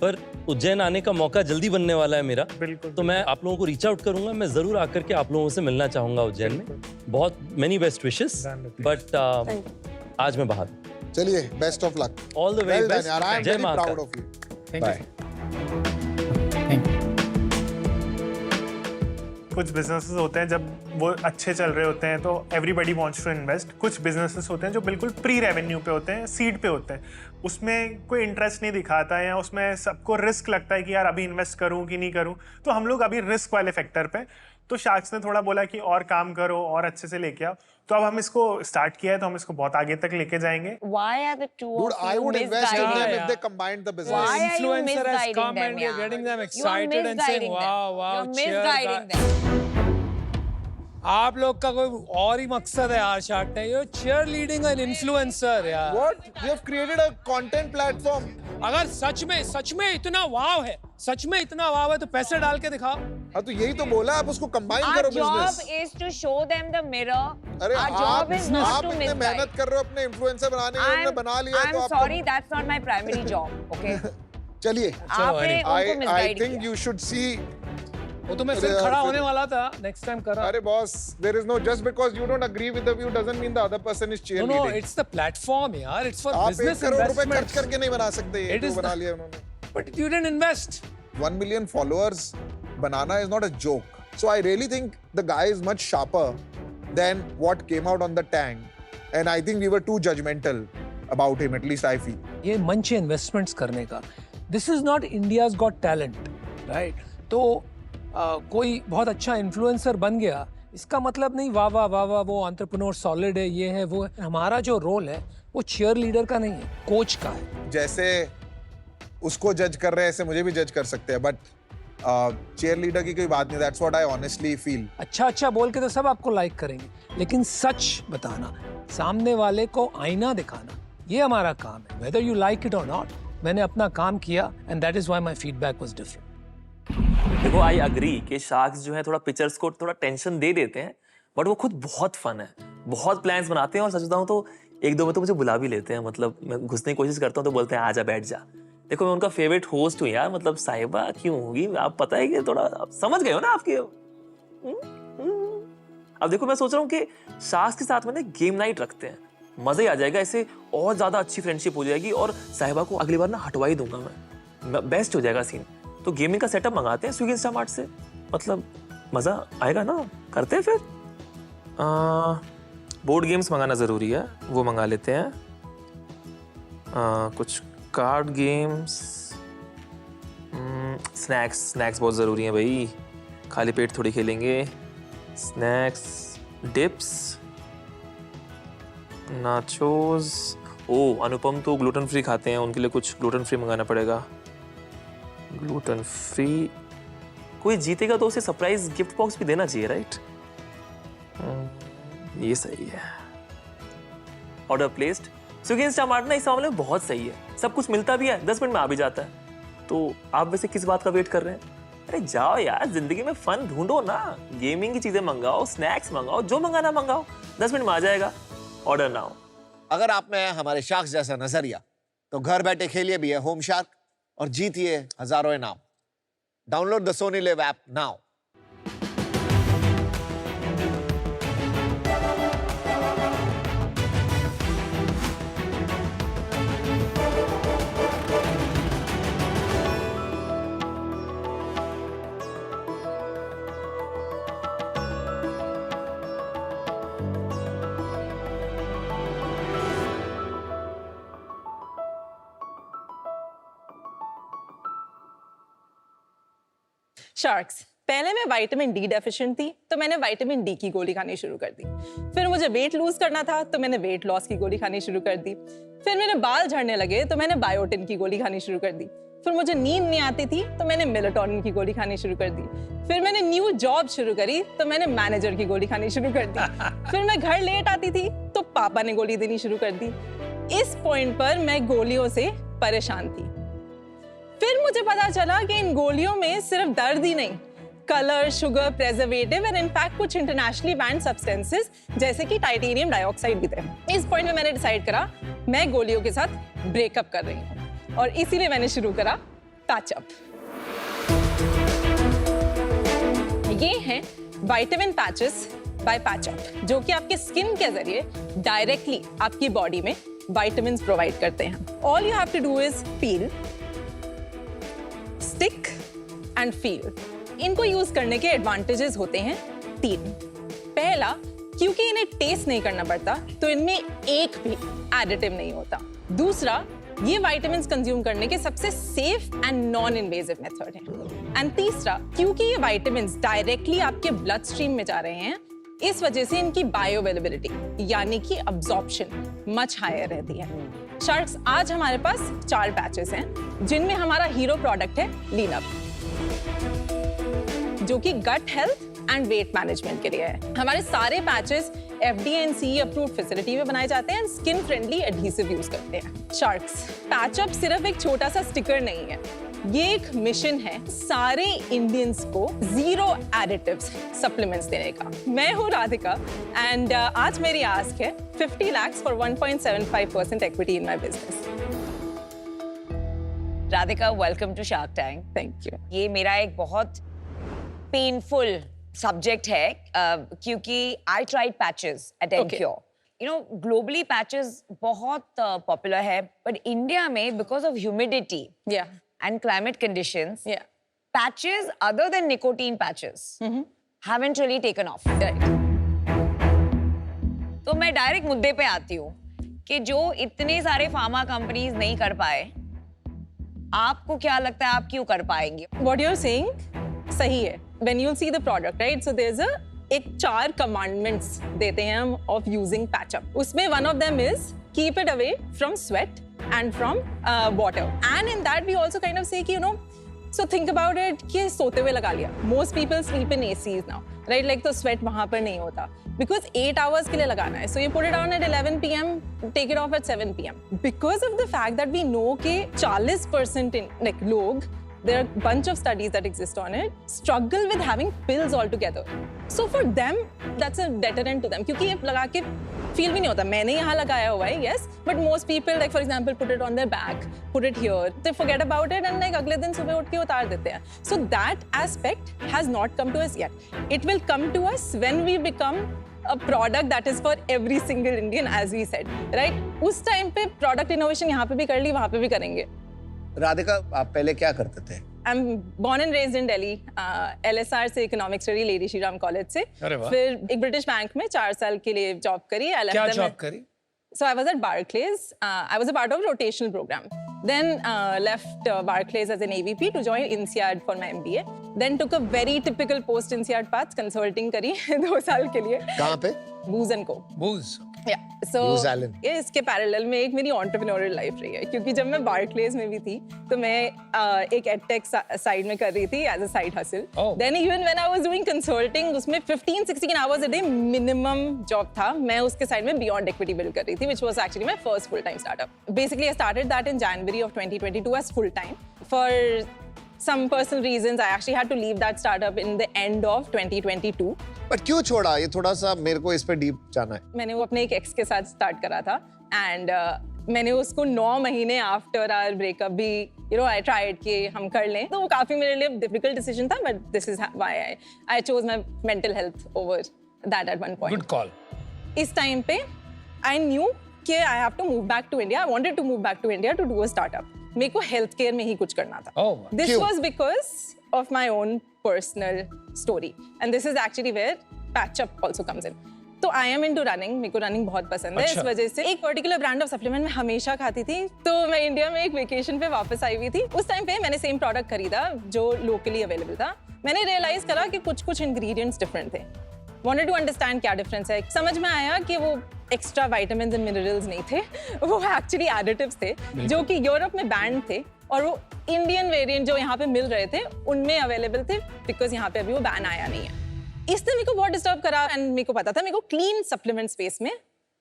G: पर उज्जैन आने का मौका जल्दी बनने वाला है मेरा. तो मैं आप लोगों को रीच आउट करूंगा. मैं जरूर आकर के आप लोगों से मिलना चाहूंगा उज्जैन में. बहुत मेनी बेस्ट विशेस, बट आज मैं बाहर.
D: चलिए, best of luck.
G: All the way best. जय Mahakal.
D: Proud of you.
O: Bye. कुछ बिजनेसेस होते हैं जब वो अच्छे चल रहे होते हैं तो एवरीबॉडी वांट्स टू इन्वेस्ट. कुछ बिजनेसेस होते हैं जो बिल्कुल प्री रेवेन्यू पे होते हैं, सीड पे होते हैं, उसमें कोई इंटरेस्ट नहीं दिखाता है या उसमें सबको रिस्क लगता है कि यार अभी इन्वेस्ट करूं कि नहीं करूं. तो हम लोग अभी रिस्क वाले फैक्टर पे, तो शार्क्स ने थोड़ा बोला कि और काम करो और अच्छे से लेके आओ. तो अब हम इसको स्टार्ट किया है, तो हम इसको बहुत आगे तक लेके जाएंगे.
F: Why are the two
D: Dude,
F: of
D: I
F: you
D: would invest in them
F: misguiding?
D: if they combined the business.
F: Why are you
H: Influencer has
F: misguiding
H: come
F: them,
H: and you're
F: yaar?
H: getting them
F: You are
H: excited and saying,
F: misguiding them.
H: wow, wow,
F: You're
H: cheer
F: misguiding
H: that.
F: them.
H: आप लोग का कोई और ही मकसद है यार shark tank. You cheerleading an influencer यार.
D: What? We have created a content platform.
H: अगर सच में इतना वाव है, सच में इतना वाव है, तो पैसे डाल के दिखाओ.
D: हाँ, तो यही तो बोला, आप उसको कंबाइन
F: Our
D: करो
F: job
D: business.
F: is to show them the mirror.
D: अरे
F: Our job is not
D: आप
F: to
D: इतने
F: misguide.
D: मेहनत कर रहे हो अपने इन्फ्लुएंसर बनाने में, उन्होंने बना लिया है, तो
F: I'm
D: आपको.
F: sorry, that's not my primary job. Okay.
D: चलिए.
F: आपने उनको
D: I
F: misguide
D: think you should see.
H: वो तो मैं फिर खड़ा होने वाला था. नेक्स्ट टाइम करा.
D: अरे boss, there is no just because you don't agree with the view doesn't mean the other person is cheerleading.
H: No, it's the platform यार. It's for
D: आप
H: business
D: 1 करोड़ रुपए
H: investments.
D: खर्च करके नहीं बना सकते. ये
H: It
D: तो
H: is
D: बना
H: the-
D: लिया उन्होंने.
H: But you didn't invest.
D: 1 million followers banana is not a joke. So I really think the guy is much sharper than what came out on the tank. And I think we were too judgmental about him, at least I feel.
H: ये मंच है investments करने का. This is not India's got talent, right? तो कोई बहुत अच्छा influencer बन गया, इसका मतलब नहीं वाह वाह वाह वाह वो एंटरप्रेन्योर सॉलिड है, ये है वो है. हमारा जो रोल है वो चीयर लीडर का नहीं है, कोच का है.
D: जैसे उसको जज कर रहे हैं ऐसे मुझे भी जज कर सकते हैं, बट चेयर लीडर की कोई बात नहीं. That's what I honestly feel.
H: अच्छा बोल के तो सब आपको लाइक करेंगे, लेकिन सच बताना, सामने वाले को आईना दिखाना, ये हमारा काम है, वेदर यू लाइक इट और नॉट. मैंने अपना काम किया and that is why my feedback was different.
I: देखो, आई अग्री कि शार्क्स जो है थोड़ा पिक्चर्स को थोड़ा टेंशन दे देते हैं, बट वो खुद बहुत फन है, बहुत प्लान्स बनाते हैं. और सच बताऊं तो 1-2 में तो मुझे बुला भी लेते हैं. मतलब मैं घुसने की कोशिश करता हूँ तो बोलते हैं आजा बैठ जा. देखो, मैं उनका फेवरेट होस्ट हूँ यार. मतलब साहिबा क्यों होगी, आप पता है कि थोड़ा आप समझ गए हो ना आपके. अब देखो, मैं सोच रहा हूँ कि शार्क्स के साथ में ना गेम नाइट रखते हैं, मजा ही आ जाएगा. ऐसे और ज्यादा अच्छी फ्रेंडशिप हो जाएगी और साहिबा को अगली बार ना हटवा ही दूंगा मैं. बेस्ट हो जाएगा सीन. तो गेमिंग का सेटअप मंगाते हैं स्विगी इंस्टामार्ट से. मतलब मजा आएगा ना. करते हैं फिर. बोर्ड गेम्स मंगाना जरूरी है, वो मंगा लेते हैं. कुछ कार्ड गेम्स. स्नैक्स बहुत जरूरी है भाई, खाली पेट थोड़ी खेलेंगे. Snacks, dips, nachos. Oh, Anupam तो ग्लूटेन फ्री खाते हैं, उनके लिए कुछ ग्लूटेन फ्री मंगाना पड़ेगा. Gluten free. कोई जीतेगा तो उसे सरप्राइज गिफ्ट बॉक्स भी देना चाहिए, राइट? ये सही है. Order placed. स्विगी इंस्टामार्ट ना इस मामले में बहुत सही है, सब कुछ मिलता भी है, 10 मिनट में आ भी जाता है. तो आप वैसे किस बात का वेट कर रहे हैं? अरे जाओ यार, जिंदगी में फन ढूंढो ना. गेमिंग की चीजें मंगाओ, स्नैक्स मंगाओ, जो मंगाना मंगाओ, 10 मिनट में आ जाएगा. Order now.
E: अगर आप में हमारे शार्क्स जैसा नजरिया, तो घर बैठे खेलिए भी है होम शार्क और जीतिए हजारों इनाम. Download the Sony Live app now.
R: Sharks, पहले मैं विटामिन डी डेफिशिएंट थी तो मैंने विटामिन डी की गोली खानी शुरू कर दी। फिर मुझे वेट लूज करना था तो मैंने वेट लॉस की गोली खानी शुरू कर दी। फिर मेरे बाल झड़ने लगे तो मैंने बायोटिन की गोली खानी शुरू कर दी। फिर मुझे नींद नहीं आती थी तो मैंने मेलाटोनिन की गोली खानी शुरू कर दी। फिर मैंने न्यू जॉब शुरू करी तो मैंने मैनेजर की गोली खानी शुरू कर दी। फिर मैं घर लेट आती थी तो पापा ने गोली देनी शुरू कर दी। इस पॉइंट पर मैं गोलियों से परेशान थी। फिर मुझे पता चला कि इन गोलियों में सिर्फ दर्द ही नहीं, कलर, शुगर, प्रेजर्वेटिव और इनफैक्ट कुछ इंटरनेशनली बैन्ड सब्सटेंसेस जैसे कि टाइटेनियम डाइऑक्साइड भी थे। इस पॉइंट में मैंने डिसाइड करा मैं गोलियों के साथ ब्रेकअप कर रही हूँ और इसीलिए मैंने शुरू करा पैचअप। ये हैं विटामिन पैचेस बाय पैचअप, जो कि आपके स्किन के जरिए डायरेक्टली आपकी बॉडी में विटामिन्स प्रोवाइड करते हैं। All you have to do is peel, stick and feel. इनको यूज करने के एडवांटेजेस होते हैं 3। पहला, क्योंकि इन्हें टेस्ट नहीं करना पड़ता तो इनमें एक भी एडिटिव नहीं होता। दूसरा, ये विटामिन्स कंज्यूम करने के सबसे safe and non invasive method है। एंड तीसरा, क्योंकि ये विटामिन्स डायरेक्टली आपके ब्लड स्ट्रीम में जा रहे हैं, इस वजह से इनकी बायोअवेलेबिलिटी यानी कि अब्जॉर्प्शन मच हायर रहती है। शार्क्स, आज हमारे पास 4 पैचेस हैं जिनमें हमारा हीरो प्रोडक्ट है लीनअप, जो कि gut health and weight management के लिए है। हमारे सारे patches FDA and CE approved facility में बनाए जाते हैं, स्किन फ्रेंडली एडहेसिव यूज करते हैं। शार्क्स, पैचअप सिर्फ एक छोटा सा स्टिकर नहीं है, ये एक मिशन है सारे इंडियंस को 0 एडिटिव्स सप्लीमेंट्स देने का। मैं हूँ राधिका एंड आज मेरी आस्क है 50 lakhs for 1.75% equity in my business.
F: Radhika, welcome to shark tank.
R: Thank you.
F: ये मेरा एक बहुत पेनफुल सब्जेक्ट है क्योंकि I tried patches at Emcure. You know, globally patches बहुत पॉपुलर है, बट इंडिया में because of humidity and climate conditions, patches other than nicotine patches haven't really taken off.
R: Right.
F: तो मैं डायरेक्ट मुद्दे पे आती हूँ कि जो इतने सारे फार्मा कंपनीज नहीं कर पाए, आपको क्या लगता है आप क्यों कर पाएंगे?
R: What you're saying सही है। When you'll see the product, right? So there's एक 4 commandments देते हैं हम of using patch-up. उसमें one of them is keep it away from sweat and from water. And in that we also kind of say कि, you know, so think about it कि सोते हुए लगा लिया. Most people sleep in ACs now, right? Like तो sweat वहाँ पर नहीं होता because 8 hours के लिए लगाना है. So you put it on at 11 p.m, take it off at 7 p.m. Because of the fact that we know कि 40% in like लोग, there are a bunch of studies that exist on it, struggle with having pills altogether. So for them, that's a deterrent to them. क्योंकि ये लगा के feel भी नहीं होता. मैंने यहाँ लगाया हुआ है, yes, but most people, like for example, put it on their back, put it here, they forget about it and like अगले दिन सुबह उठ के उतार देते हैं. So that aspect has not come to us yet. It will come to us when we become a product that is for every single Indian, as we said, right? उस time पे product innovation यहाँ पे भी कर ली, वहाँ पे भी करेंगे.
E: राधिका, आप पहले क्या करते थे?
R: I'm born and raised in Delhi. LSR से economics study lady Shri Ram college से। फिर एक ब्रिटिश बैंक में 4 साल के लिए जॉब करी।
H: क्या जॉब करी?
R: So I was at Barclays. I was a part of rotational program. Then left Barclays as an AVP to join INSEAD for my MBA. Then took a very typical post INSEAD path, consulting करी 2 साल के लिए।
E: कहाँ पे?
R: Booz and Co.
H: Booz.
R: Yeah. So ये इसके parallel में एक मेरी entrepreneurial लाइफ रही है, क्योंकि जब मैं Barclays में भी थी तो मैं एक edtech साइड में कर रही थी as a side hustle. Then even when I was doing consulting, उसमें 15-16 hours a day minimum job था. मैं उसके साइड में Beyond Equity build कर रही थी, which was actually my first full-time startup. Basically, I started that in January of 2022 as full-time. For some personal reasons, I actually had to leave that startup in the end of 2022.
E: But क्यों छोड़ा? ये थोड़ा सा मेरे को इस पे deep जाना है।
R: मैंने वो अपने एक एक्स के साथ स्टार्ट करा था, and मैंने उसको 9 महीने आफ्टर आवर ब्रेकअप भी आई ट्राइड कि हम कर लें, तो वो काफी मेरे लिए डिफिकल्ट डिसीजन था, but this is why I chose my mental health over that at one point.
H: Good call.
R: इस टाइम पे आई न्यू कि I have to move back to India. I wanted to move back to India to do a startup. मेरे को health care में ही कुछ करना था. This was because of my own personal story, and this is actually where patch up also comes in. तो I am into running. मेरे को रनिंग बहुत पसंद है. इस वजह से एक पर्टिकुलर ब्रांड ऑफ सप्लीमेंट मैं हमेशा खाती थी. तो मैं इंडिया में एक वेकेशन पे वापस आई हुई थी. उस टाइम पे मैंने सेम प्रोडक्ट खरीदा जो लोकली अवेलेबल था. मैंने रियलाइज करा कि कुछ इंग्रेडिएंट्स डिफरेंट थे. वांटेड टू अंडरस्टैंड क्या डिफरेंस है. समझ में आया कि वो एक्स्ट्रा विटामिन्स एंड मिनरल्स नहीं थे, वो एक्चुअली एडिटिव्स थे जो कि यूरोप में बैन थे, और वो इंडियन वेरिएंट जो यहाँ पे मिल रहे थे उनमें अवेलेबल थे, बिकॉज यहाँ पे अभी वो बैन आया नहीं है. इसने मेरे को बहुत डिस्टर्ब करा, एंड मेरे को पता था मेरे को क्लीन सप्लीमेंट स्पेस में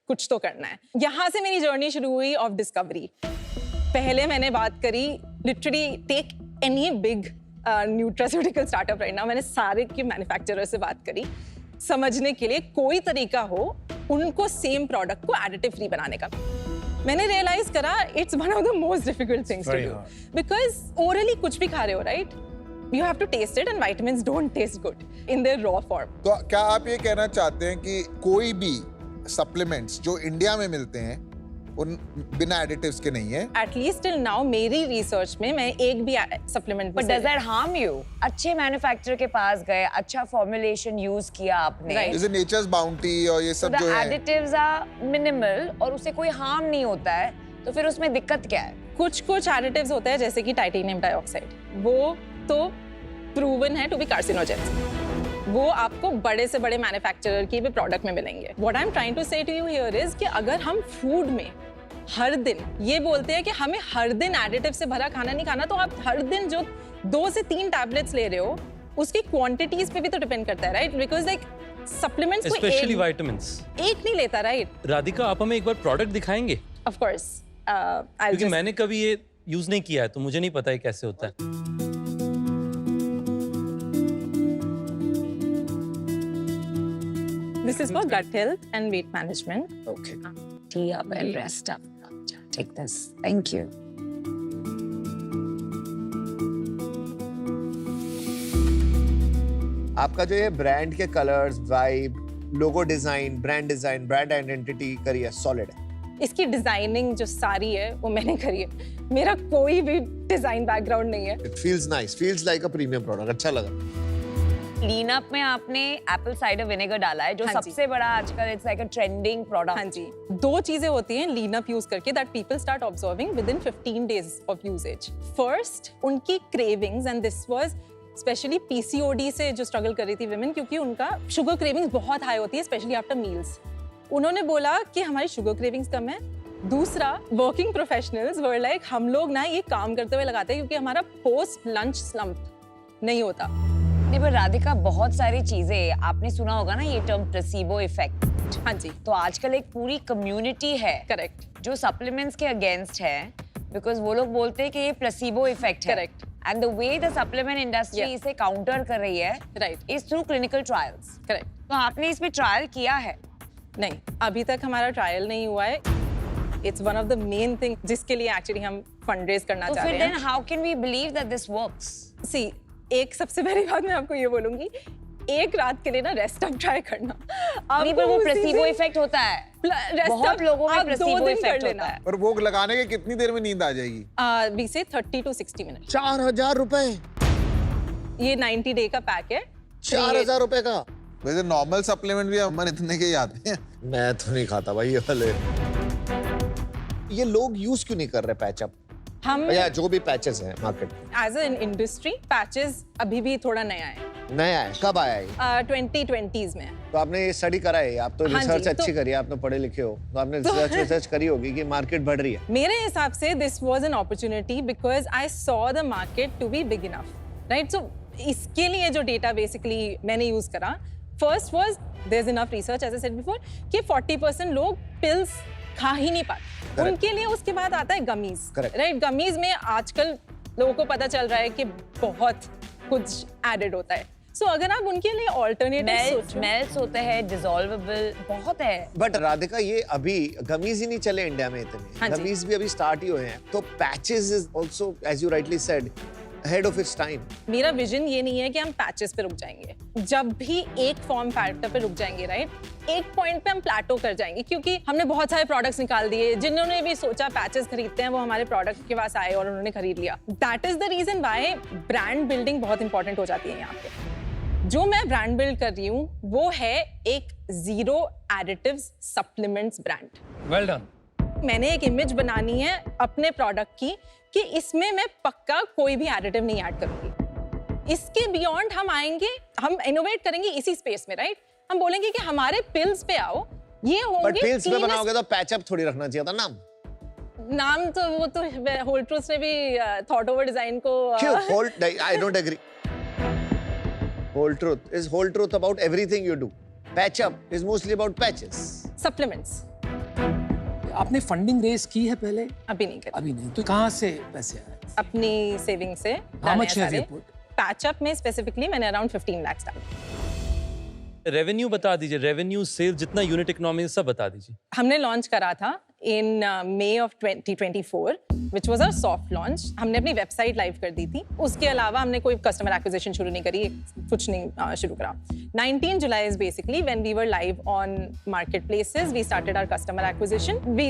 R: कुछ तो करना है. यहाँ से मेरी जर्नी शुरू हुई ऑफ डिस्कवरी. पहले मैंने बात करी literally take any big nutraceutical startup right now. मैंने सारे के मैन्युफैक्चरर से बात करी समझने के लिए कोई तरीका हो उनको सेम प्रोडक्ट को एडिटिव फ्री बनाने का. मैंने रियलाइज करा it's one of the most difficult things to do, because orally कुछ भी खा रहे हो right, you have to taste it and vitamins don't taste good in their raw form.
D: तो क्या आप ये कहना चाहते हैं कि कोई भी सप्लीमेंट्स जो इंडिया में मिलते हैं उन बिना एडिटिव्स के नहीं है?
R: At least till now मेरी रिसर्च में मैं एक भी supplement.
F: But does that harm you? अच्छे मैन्युफैक्चरर के पास गए, अच्छा फॉर्मुलेशन यूज किया आपने.
D: जैसे नेचर्स बाउंटी और ये सब जो है.
F: एडिटिव्स आर मिनिमल और उससे कोई हार्म नहीं होता है, तो फिर उसमें दिक्कत क्या है?
R: कुछ एडिटिव्स होते हैं जैसे कि टाइटेनियम डाइऑक्साइड, वो तो प्रूवन है टू बी कार्सिनोजेनिक. वो आपको बड़े से बड़े मैन्युफैक्चरर की भी प्रोडक्ट में मिलेंगे. What I am trying to say to you here is कि अगर हम फूड में हर दिन ये बोलते हैं कि हमें हर दिन एडिटिव से भरा खाना नहीं खाना, तो आप हर दिन जो 2 से 3 टैबलेट्स ले रहे हो उसकी क्वांटिटीज पे भी तो डिपेंड करता है right, because like supplements
G: specially vitamins
R: एक नहीं लेता राइट.
G: राधिका आप हमें एक बार प्रोडक्ट दिखाएंगे?
R: Of course.
G: क्योंकि मैंने कभी ये यूज नहीं किया है तो मुझे नहीं पता है कैसे होता है.
R: This is for gut health and weight management.
F: Okay. Tea up and rest up. Take this. Thank you.
E: आपका जो ये ब्रांड के colours, vibe, logo design, brand identity करी है, सॉलिड है.
R: इसकी डिजाइनिंग जो सारी है वो मैंने करी है. मेरा कोई भी डिजाइन बैकग्राउंड नहीं है.
E: It feels nice, feels like a premium product. अच्छा लगा.
F: क्लीन अप में आपने एप्पल साइडर विनेगर डाला है जो सबसे बड़ा आजकल it's like a trending product.
R: हाँ जी. 2 चीजें होती हैं लीन अप यूज करके that people start observing within 15 days of usages. First उनकी cravings, and this was specially PCOD से जो स्ट्रगल कर रही थी विमेन, क्योंकि उनका शुगर क्रेविंग्स बहुत हाई होती है स्पेशली आफ्टर मील्स. उन्होंने बोला कि हमारी शुगर क्रेविंग्स कम है. दूसरा, वर्किंग प्रोफेशनल्स वर लाइक हम लोग ना ये काम करते हुए लगाते हैं क्योंकि हमारा पोस्ट लंच स्लम्प नहीं होता.
F: नहीं पर राधिका बहुत सारी चीजें आपने सुना होगा ना ये टर्म प्लेसिबो इफेक्ट.
R: हाँ जी.
F: तो आजकल एक पूरी कम्युनिटी है
R: करेक्ट
F: जो सप्लीमेंट्स के अगेंस्ट है, बिकॉज वो लोग बोलते हैं कि ये प्लेसिबो इफेक्ट है.
R: Correct.
F: And the way the supplement industry इसे काउंटर कर रही है
R: right
F: is through clinical trials.
R: Correct.
F: तो आपने इस पे ट्रायल किया है?
R: नहीं, अभी तक हमारा ट्रायल नहीं हुआ है. It's one of the main thing जिसके लिए एक्चुअली हम फंड रेज करना चाह रहे हैं.
F: तो फिर then how can we believe that this works?
R: See, एक सबसे पहली बात मैं आपको ये बोलूंगी, एक रात के लिए ना रेस्ट अप ट्राई करना.
F: नहीं पर वो प्लेसिबो इफेक्ट होता है. बहुत लोगों में प्लेसिबो इफेक्ट होता है.
D: और वो लगाने के कितनी देर में नींद आ जाएगी?
R: वी से 30 to 60 मिनट.
E: 4000 रुपए.
R: ये 90 डे का पैक है.
E: 4000 रुपए का.
D: वैसे नॉर्मल सप्लीमेंट भी अमन इतने के ही आते हैं.
E: मैं तो नहीं खाता भाई ये वाले. ये लोग यूज क्यों नहीं कर रहे पैचअप?
R: हम
E: या जो भी पैचेस हैं मार्केट में.
R: एज एन इंडस्ट्री पैचेस अभी भी थोड़ा नया है.
E: नया है? कब आया ये?
R: 2020s में.
E: तो आपने ये स्टडी करा है? आप तो
R: हाँ
E: रिसर्च
R: जी,
E: अच्छी करी है, आप तो पढ़े लिखे हो, तो आपने रिसर्च करी होगी कि मार्केट बढ़ रही है.
R: मेरे हिसाब से this was an opportunity because I saw the market to be big enough right. So इसके लिए जो डेटा बेसिकली मैंने यूज करा, first was there is enough research as I said before कि 40% लोग पिल्स खा ही नहीं पाते. उनके लिए उसके बाद आता है गमीज राइट. गमीज में आजकल लोगों को पता चल रहा है कि बहुत कुछ एडेड होता है. सो अगर आप उनके लिए ऑल्टरनेटिव सोचो,
F: मेल्स होते हैं, डिसॉल्वेबल बहुत है।
E: बट राधिका ये अभी गमीज ही नहीं चले इंडिया में इतने,
R: हाँ जी।
E: गमीज भी अभी स्टार्ट ही हुए हैं, तो patches is also as you rightly said ahead of its time.
R: मेरा विजन ये नहीं है कि हम पैचेस पे रुक जाएंगे। जब भी एक फॉर्म फैक्टर पे रुक जाएंगे, राइट, एक पॉइंट पे हम प्लेटो कर जाएंगे, क्योंकि हमने बहुत सारे प्रोडक्ट्स निकाल दिए। जिन्होंने भी सोचा पैचेस खरीदते हैं वो हमारे प्रोडक्ट के पास आए और उन्होंने खरीद लिया। That is the reason why brand building बहुत इंपॉर्टेंट हो जाती है यहाँ पे। जो मैं ब्रांड बिल्ड कर रही हूँ वो है एक zero additives supplements brand.
H: Well done.
R: मैंने एक इमेज बनानी है अपने प्रोडक्ट की कि इसमें मैं पक्का कोई भी एडिटिव नहीं ऐड करूंगी। इसके बियॉन्ड हम आएंगे, हम इनोवेट करेंगे इसी स्पेस में, राइट। हम बोलेंगे कि हमारे पिल्स पे आओ, ये होंगे।
E: बट पिल्स पे बनाओगे तो पैचअप थोड़ी रखना चाहिए था
R: नाम तो वो तो होल ट्रूथ ने भी थॉट ओवर डिजाइन को
E: क्यों? Hold I don't agree. Whole truth about everything you do. Patchup is mostly about patches,
R: supplements.
H: आपने फंडिंग रेज की है पहले?
R: अभी नहीं करी।
H: अभी नहीं, तो कहाँ से पैसे आए?
R: अपनी सेविंग से।
H: How much have you put?
R: Patchup में स्पेसिफिकली मैंने अराउंड 15 लाख डाला।
G: रेवेन्यू बता दीजिए, रेवेन्यू, सेल, जितना यूनिट इकोनॉमी सब बता दीजिए।
R: हमने लॉन्च करा था in May of 2024 which was our soft launch. हमने अपनी वेबसाइट लाइव कर दी थी। उसके अलावा हमने कोई कस्टमर एक्विजिशन शुरू नहीं करी, कुछ नहीं शुरू करा। 19 July is basically when we were live on marketplaces. We started our customer acquisition. We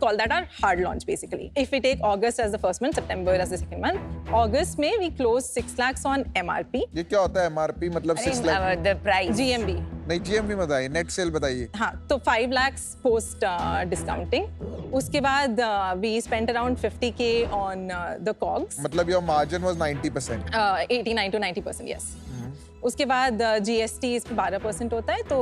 R: call that our hard launch basically. If we take August as the first month, September as the second month, August में we closed 6 lakhs on MRP.
D: ये क्या होता है MRP? मतलब 6 lakh?
F: The price.
R: GMV.
D: नहीं, GMV बताइए, net cell बताइए।
R: हाँ, तो 5 lakhs post discounting. उसके बाद we spent around 50K on the COGS.
D: मतलब your margin was 90%.
R: 89 to 90%, yes. उसके बाद GST इस पे 12% होता है, तो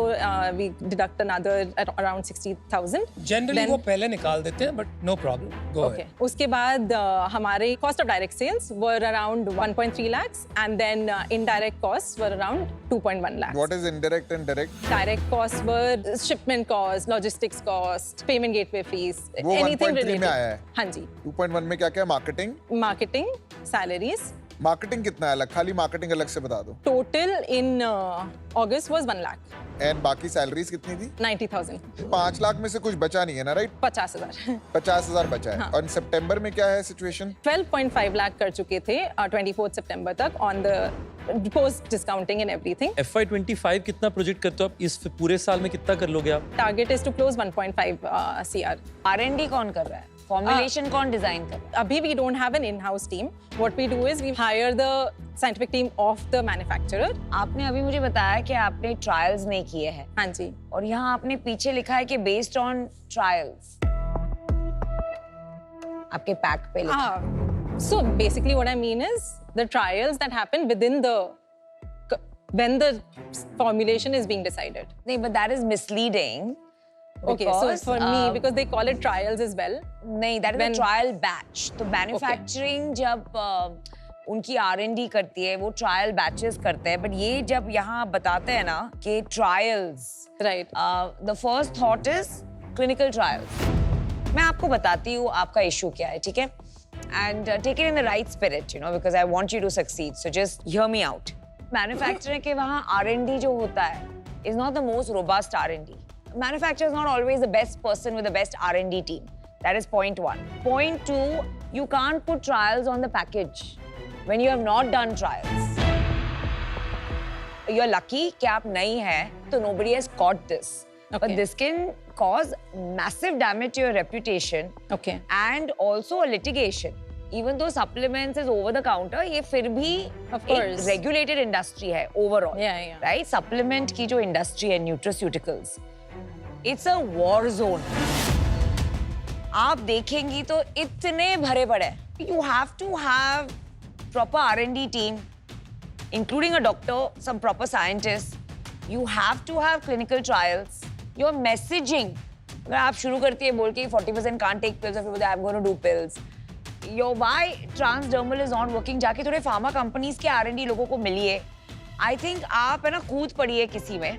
R: we deduct another around 60,000.
H: Generally वो पहले निकाल देते हैं, but no problem, go
R: Okay. उसके बाद हमारे cost of direct sales were around 1.3 lakhs and then indirect costs were around 2.1 lakhs.
D: What is indirect and direct?
R: Direct costs were shipment costs, logistics costs, payment gateway fees,
D: वो
R: anything
D: 1.3
R: related.
D: में आया है?
R: हाँ जी।
D: 2.1 में क्या क्या? Marketing?
R: Marketing, salaries.
D: Marketing कितना है अलग? खाली मार्केटिंग अलग से बता दो।
R: Total in August was 1 lakh.
D: And बाकी सैलरीज कितनी थी?
R: 90,000.
D: 5 लाख में से कुछ बचा नहीं है ना, राइट?
R: 50,000.
D: 50,000 बचा है।
R: हाँ.
D: और सितंबर में क्या है सिचुएशन?
R: 12.5 लाख कर चुके थे 24 सितंबर तक on the post discounting and everything.
G: FY25 कितना प्रोजेक्ट करते हो आप? इस पूरे साल में कितना कर लोगे आप?
R: Target is to close 1.5 CR।
F: R&D कौन कर रहा है? फॉर्मुलेशन कौन डिजाइन कर रहा है?
R: अभी we don't have an in house team. What we do is we hire the scientific team of the manufacturer.
F: आपने अभी मुझे बताया कि आपने ट्रायल्स नहीं किए हैं।
R: हाँ जी।
F: और यहाँ आपने पीछे लिखा है कि बेस्ड ऑन ट्रायल्स, आपके पैक पे लिखा है।
R: So basically what I mean is the trials that happen within the when the formulation is being decided.
F: नहीं, but that is misleading.
R: Okay, so for me, because they call it trials as well.
F: नहीं, that is a trial batch. तो manufacturing जब उनकी R&D करती है, वो trial batches करते हैं, but ये जब यहाँ बताते हैं ना कि trials,
R: right?
F: The first thought is clinical trials. मैं आपको बताती हूँ आपका issue क्या है, ठीक है? And take it in the right spirit, you know, because I want you to succeed. So just hear me out. Manufacturing के वहाँ R&D जो होता है is not the most robust R&D. Manufacturer is not always the best person with the best R&D team. That is point 1. Point 2, you can't put trials on the package when you have not done trials. You're lucky कि आप नहीं हैं, तो nobody has caught this.
R: Okay.
F: But this can cause massive damage to your reputation.
R: Okay.
F: And also a litigation. Even though supplements is over the counter, ये फिर भी एक regulated industry है overall.
R: Yeah.
F: Right? Supplement की जो industry है, nutraceuticals. It's a war zone. आप देखेंगी तो इतने भरे पड़े। You have to have proper R&D team, including a doctor, some proper scientists. You have to have clinical trials. Your messaging. अगर आप शुरू करती है बोल के 40% can't take pills, or I'm going to do pills. Your why transdermal is not working, जाके थोड़े pharma companies के R&D लोगों को मिलिए. I think आप है ना कूद पड़िए किसी में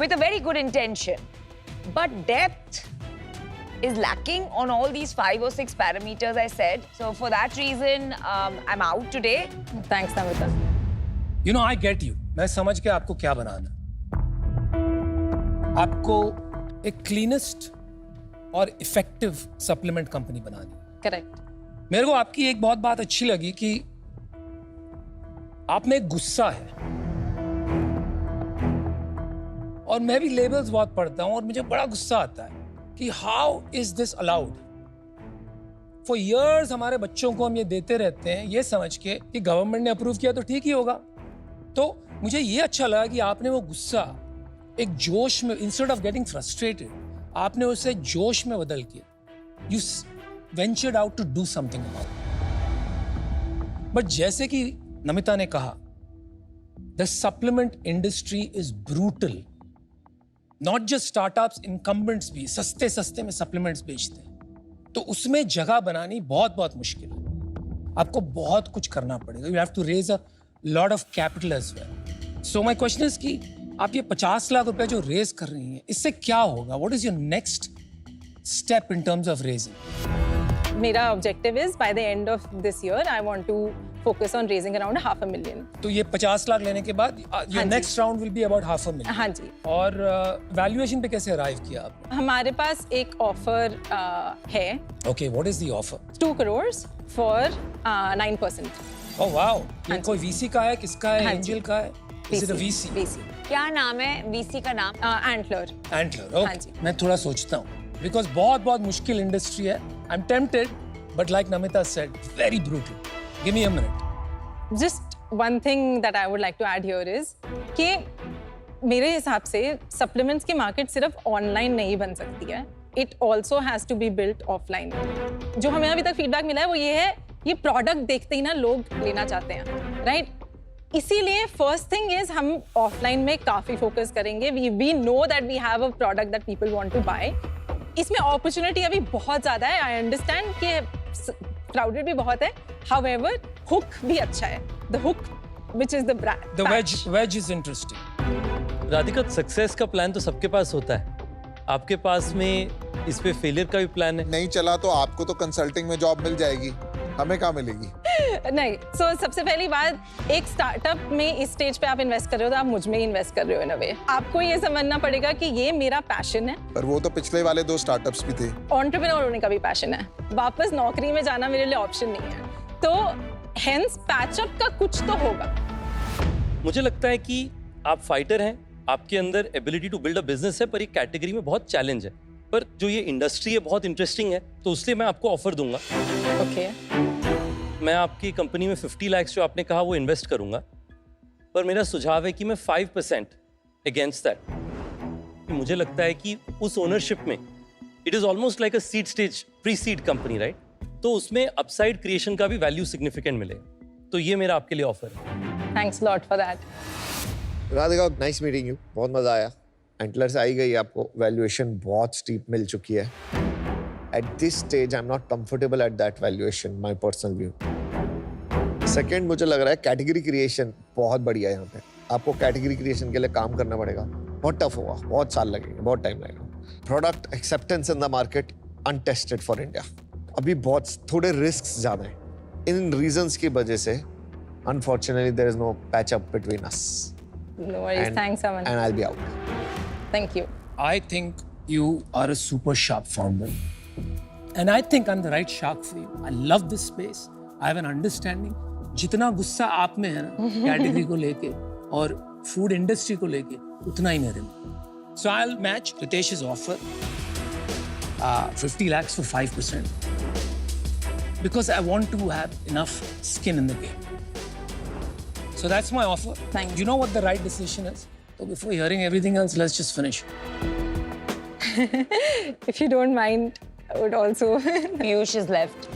F: with a very good intention, but depth is lacking on all these 5 or 6 parameters I said. So for that reason, I'm out today.
R: Thanks, Namita.
H: You know I get you, मैं समझ के आपको क्या बनाना, आपको एक क्लीनेस्ट और effective supplement company बनानी।
R: Correct.
H: मेरे को आपकी एक बहुत बात अच्छी लगी कि आप में एक गुस्सा है, और मैं भी लेबल्स बहुत पढ़ता हूं और मुझे बड़ा गुस्सा आता है कि how is this allowed. For years हमारे बच्चों को हम ये देते रहते हैं ये समझ के कि गवर्नमेंट ने अप्रूव किया तो ठीक ही होगा। तो मुझे ये अच्छा लगा कि आपने वो गुस्सा एक जोश में, इंस्टेड ऑफ गेटिंग फ्रस्ट्रेटेड, आपने उसे जोश में बदल के you ventured out to do something about. But जैसे कि नमिता ने कहा, the supplement industry is brutal. Not just startups, incumbents भी सस्ते सस्ते में सप्लीमेंट्स बेचते हैं, तो उसमें जगह बनानी बहुत बहुत मुश्किल है। आपको बहुत कुछ करना पड़ेगा। You have to raise a lot of capital as well. So my question is कि आप ये 50 लाख रुपए जो रेज कर रही हैं, इससे क्या होगा? What is your next step in terms of raising?
R: मेरा objective is by the end of this year I want to focus on raising around 500,000।
H: तो ये 50 लाख लेने के बाद your next round will be about 500,000।
R: हाँ जी।
H: और वैल्यूएशन पे कैसे अराइव किया आपने?
R: हमारे पास एक ऑफर है।
H: Okay, what is the offer?
R: 2 crore for 9%।
H: Oh wow, ये कोई वीसी का है, किसका है?
R: हाँ
H: एंजल का है? Is it a VC?
F: क्या नाम है वीसी का नाम?
R: एंटलर।
H: Antler, okay. मैं थोड़ा सोचता हूँ बिकॉज बहुत बहुत मुश्किल इंडस्ट्री है। I am tempted but like Namita said, very brutal. Give me a minute.
R: Just one thing that I would like to add here is कि मेरे हिसाब से सप्लीमेंट्स की मार्केट सिर्फ ऑनलाइन नहीं बन सकती है, it also has to be built offline. जो हमें अभी तक फीडबैक मिला है वो ये है, ये प्रोडक्ट देखते ही ना लोग लेना चाहते हैं, राइट? इसीलिए फर्स्ट थिंग इज हम ऑफलाइन में काफी फोकस करेंगे। We know that we have a product that people want to buy. इसमें अपॉर्चुनिटी अभी बहुत ज्यादा है। आई अंडरस्टैंड कि क्राउडेड भी बहुत है, हाउएवर हुक भी अच्छा है। The hook which is the brand,
H: the ways is interesting.
G: Radhika, success का प्लान तो सबके पास होता है, आपके पास में इस पे फेलियर का भी प्लान है?
D: नहीं चला तो आपको तो कंसल्टिंग में जॉब मिल जाएगी, हमें कहाँ मिलेगी?
R: नहीं, सो सबसे पहली बात, एक स्टार्टअप में इस स्टेज पे आप इन्वेस्ट कर रहे हो तो आप मुझ में ही इन्वेस्ट कर रहे हो इन अ वे। आपको ये समझना पड़ेगा कि ये मेरा पैशन है।
D: पर वो तो पिछले वाले 2 स्टार्टअप्स भी थे।
R: एंटरप्रेन्योर होने का भी पैशन है, वापस नौकरी में जाना मेरे लिए ऑप्शन नहीं है। तो हेंस पैचअप का कुछ तो होगा।
G: मुझे लगता है कि आप फाइटर हैं, आपके अंदर ability to build a business है, पर ये कैटेगरी में बहुत चैलेंज है। पर जो ये इंडस्ट्री है बहुत इंटरेस्टिंग है, तो इसलिए मैं आपको ऑफर दूंगा।
R: ओके।
G: मैं आपकी कंपनी में 50 लाख जो आपने कहा वो इन्वेस्ट करूंगा, पर मेरा सुझाव है कि मैं 5% अगेंस्ट दैट। मुझे लगता है कि उस ओनरशिप में it is almost like a seed stage, pre seed company, right? तो उसमें अपसाइड क्रिएशन का भी वैल्यू सिग्निफिकेंट मिले। तो ये मेरा आपके लिए ऑफर है।
R: Thanks lot for that.
E: Radhika, nice meeting you, बहुत मजा आया। एंटलर से आई गई, आपको वैल्यूएशन बहुत स्टीप मिल चुकी है। At this stage, I'm not comfortable at that valuation, my personal view. Second, मुझे लग रहा है कैटेगरी क्रिएशन बहुत बढ़िया है यहाँ पे। आपको कैटेगरी क्रिएशन के लिए काम करना पड़ेगा, बहुत टफ होगा, बहुत साल लगेंगे, बहुत टाइम लगेगा। Product acceptance in the market untested for India, अभी बहुत थोड़े रिस्क ज़्यादा हैं। इन रीजंस की वजह से unfortunately there is no patch up between us.
R: No worries, thanks Aman.
E: And I'll be out.
R: Thank you.
H: I think you are a super sharp founder. And I think I'm the right shark for you. I love this space. I have an understanding. जितना गुस्सा आप में है ना category को लेके और food industry को लेके, उतना ही मेरे में। So I'll match Ritesh's offer, 50 lakhs for 5%, because I want to have enough skin in the game. So that's my offer.
R: Thank
H: you know what the right decision is? So before hearing everything else, let's just finish.
R: If you don't mind, I would also.
F: Piyush is left.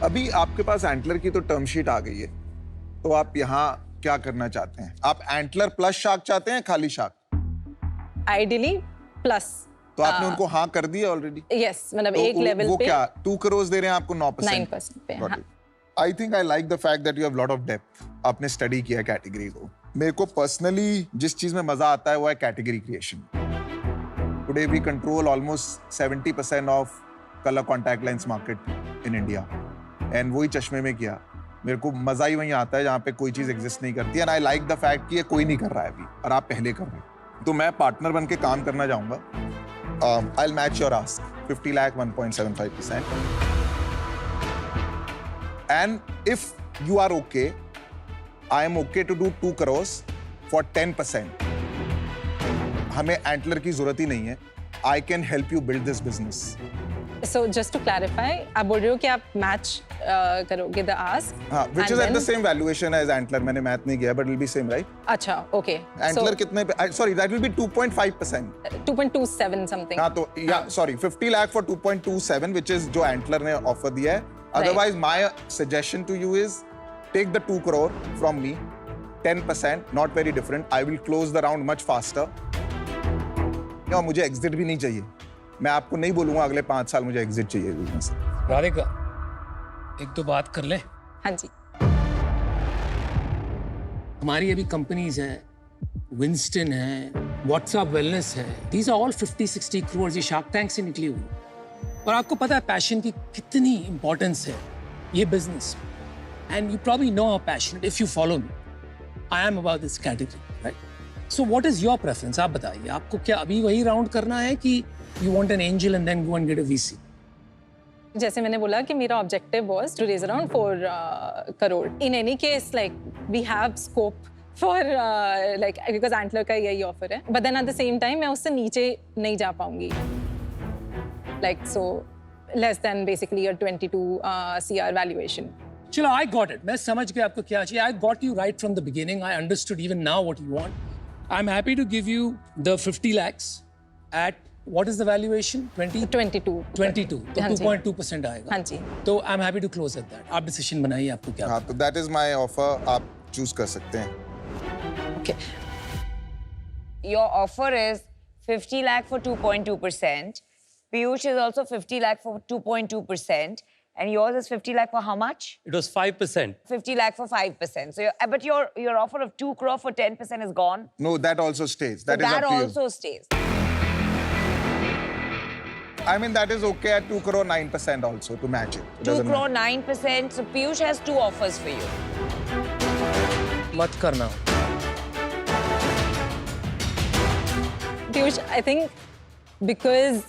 D: अभी आपके पास antler की तो term sheet आ गई है, तो आप यहाँ क्या करना चाहते हैं? आप एंटलर प्लस शार्क चाहते हैं, खाली शार्क?
R: Ideally, plus.
D: तो आपने उनको हाँ कर दिया ऑलरेडी?
R: Yes, मतलब एक लेवल पे।
D: वो क्या 2 crore दे रहे हैं आपको 9%?
R: 9% पे। हाँ।
D: I think I like the fact that you have lot of depth. आपने स्टडी किया कैटेगरी को। मेरे को पर्सनली जिस चीज में मजा आता है वो है category creation. Today we control almost 70% of color contact lens market in India, and वही चश्मे में किया। मेरे को मजा ही वहीं आता है जहाँ पे कोई चीज एग्जिस्ट नहीं करती, and I like the fact कि ये कोई नहीं कर रहा है अभी और आप पहले कर रहे हो, तो मैं पार्टनर बन के काम करना चाहूंगा। I will match your ask 50 lakh 1.75%, and if you are okay, I am okay to do 2 crore for 10%। हमें एंटलर की जरूरत ही नहीं है, I can help you build this business.
R: So just to clarify, आप बोल रहे हो कि आप मैच करोगे द आस्क?
D: हाँ, which is at the same valuation as Antler. मैंने मैथ नहीं किया, but it will be same, right?
R: अच्छा, okay.
D: Antler कितने पे? Sorry, that will be 2.5%.
R: 2.27 something.
D: हाँ तो yeah, sorry, 50 lakh for 2.27, which is जो Antler ने offer दिया है. Otherwise, my suggestion to you is take the 2 crore from me, 10%, not very different. I will close the round much faster. या मुझे exit भी नहीं चाहिए. मैं आपको नहीं बोलूंगा अगले 5 साल मुझे एग्जिट चाहिए बिजनेस से।
H: राधिका, एक तो बात कर ले।
R: हाँ जी।
H: हमारी अभी कंपनीज हैं, विंस्टन है, व्हाट्सएप वेलनेस है, दीज आर ऑल 50-60 करोड़, ये शार्क टैंक से निकली हुई। और आपको पता है पैशन की कितनी इंपॉर्टेंस है ये business, and you probably know how passionate if you follow me, I am about this category, right? So what is your preference? आप बताइए, आपको क्या अभी वही राउंड करना है कि you want an angel and then go and get a VC?
R: जैसे मैंने बोला कि मेरा objective was to raise around 4 crore. In any case, like we have scope for like because Antler का यही offer है. But then at the same time मैं उससे नीचे नहीं जा पाऊंगी. Like so less than basically a 22 CR valuation.
H: चलो, I got it. मैं समझ गया आपको क्या चाहिए. I got you right from the beginning. I understood even now what you want. I'm happy to give you the 50 lakhs at what is the valuation? 22. तो 2.2% आएगा।
R: हाँ जी।
H: तो I'm happy to close at that. आप decision बनाइए, आपको क्या?
D: हाँ, तो that is my offer. आप चूज कर सकते हैं।
R: Okay.
F: Your offer is 50 lakh for 2.2%. Piyush is also 50 lakh for 2.2%. And yours is 50 lakh for how much?
G: It was 5%.
F: 50 lakh for 5%. So, but your offer of 2 crore for 10% is gone.
D: No, that also stays.
F: So
D: That is up to you.
F: also stays.
D: I mean, that is okay at 2 crore 9% also to match it. It
F: 2
D: doesn't
F: crore
D: matter.
F: 9%. So Piyush has 2 offers for you.
H: मत करना।
R: Piyush, I think because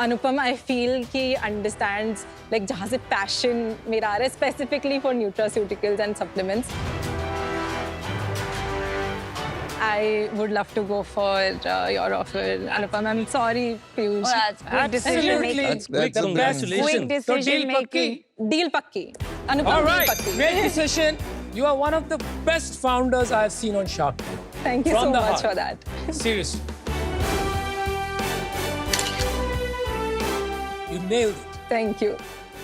R: Anupam, I feel he understands like जहाँ से passion मेरा आ रहा है specifically for nutraceuticals and supplements. I would love to go for your offer, Anupam. I'm sorry, Piyush.
F: Oh, that's quick decision making.
G: That's quick. Congratulations.
F: Quick decision making.
R: Deal pakki. Anupam,
H: All
R: deal
H: right,
R: pakki.
H: great decision. You are one of the best founders I've seen on Shark Tank.
R: Thank you
H: From
R: so
H: the
R: much
H: heart.
R: for that.
H: Seriously. You nailed it.
R: Thank you.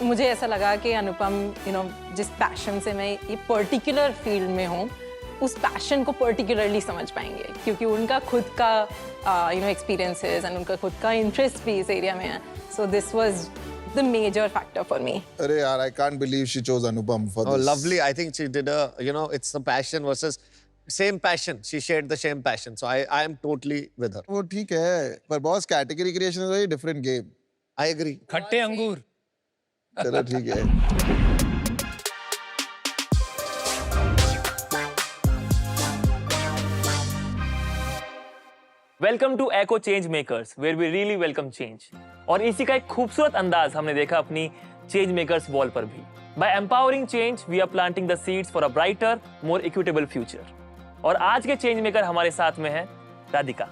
R: मुझे ऐसा लगा कि अनुपम, जिस passion से मैं ये particular field में हूँ, उस पैशन को पर्टिकुलरली समझ पाएंगे, क्योंकि उनका खुद का एक्सपीरियंसेस एंड उनका खुद का इंटरेस्ट भी इस एरिया में है. So this was the major factor for me.
D: अरे यार, I can't believe she chose Anupam for
E: Oh,
D: this.
E: lovely. I think she did it's the passion versus same passion. She shared the same passion. So I am totally with her.
D: वो ठीक है, पर boss category creation is very different game.
E: I agree.
H: खट्टे अंगूर.
D: चलो ठीक है।
I: Welcome to Eco change makers where we really welcome change. और इसी का एक खूबसूरत अंदाज हमने देखा अपनी चेंज मेकर्स वॉल पर भी। By empowering change we are planting the seeds for a brighter more equitable future. और आज के चेंज मेकर हमारे साथ में है राधिका।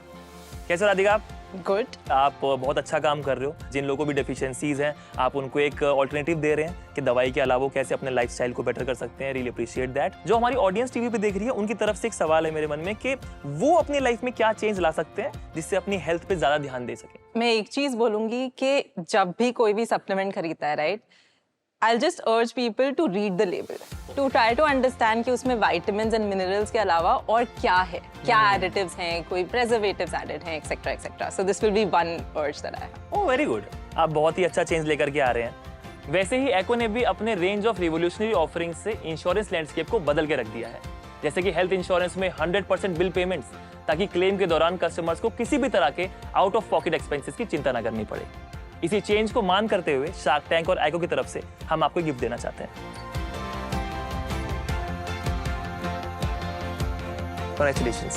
I: कैसे राधिका आप?
R: गुड।
I: आप बहुत अच्छा काम कर रहे हो। जिन लोगों को भी डेफिशिएंसीज हैं आप उनको एक ऑल्टरनेटिव दे रहे हैं कि दवाई के अलावा कैसे अपने लाइफस्टाइल को बेटर कर सकते हैं। Really appreciate that. जो हमारी ऑडियंस टीवी पे देख रही है उनकी तरफ से एक सवाल है मेरे मन में कि वो अपनी लाइफ में क्या चेंज ला सकते हैं जिससे अपनी हेल्थ पे ज्यादा ध्यान दे सके।
R: मैं एक चीज बोलूंगी कि जब भी कोई भी सप्लीमेंट खरीदता है, right, I'll just urge people to read the label, to try to understand कि उसमें vitamins and minerals के अलावा और क्या है, क्या additives हैं, कोई preservatives added हैं, etc. etc. So this will be one urge that I have.
I: Oh, very good. आप बहुत ही अच्छा चेंज लेकर के आ रहे हैं। वैसे ही एको ने भी अपने रेंज ऑफ रिवोल्यूशनरी ऑफरिंग्स से इंश्योरेंस लैंडस्केप को बदल के रख दिया है। जैसे कि हेल्थ इंश्योरेंस में 100% बिल पेमेंट्स, ताकि क्लेम के दौरान कस्टमर्स को किसी भी तरह के आउट ऑफ पॉकेट एक्सपेंसेस की चिंता न करनी पड़े। इसी चेंज को मान करते हुए शार्क टैंक और एको की तरफ से हम आपको गिफ्ट देना चाहते हैं। Congratulations.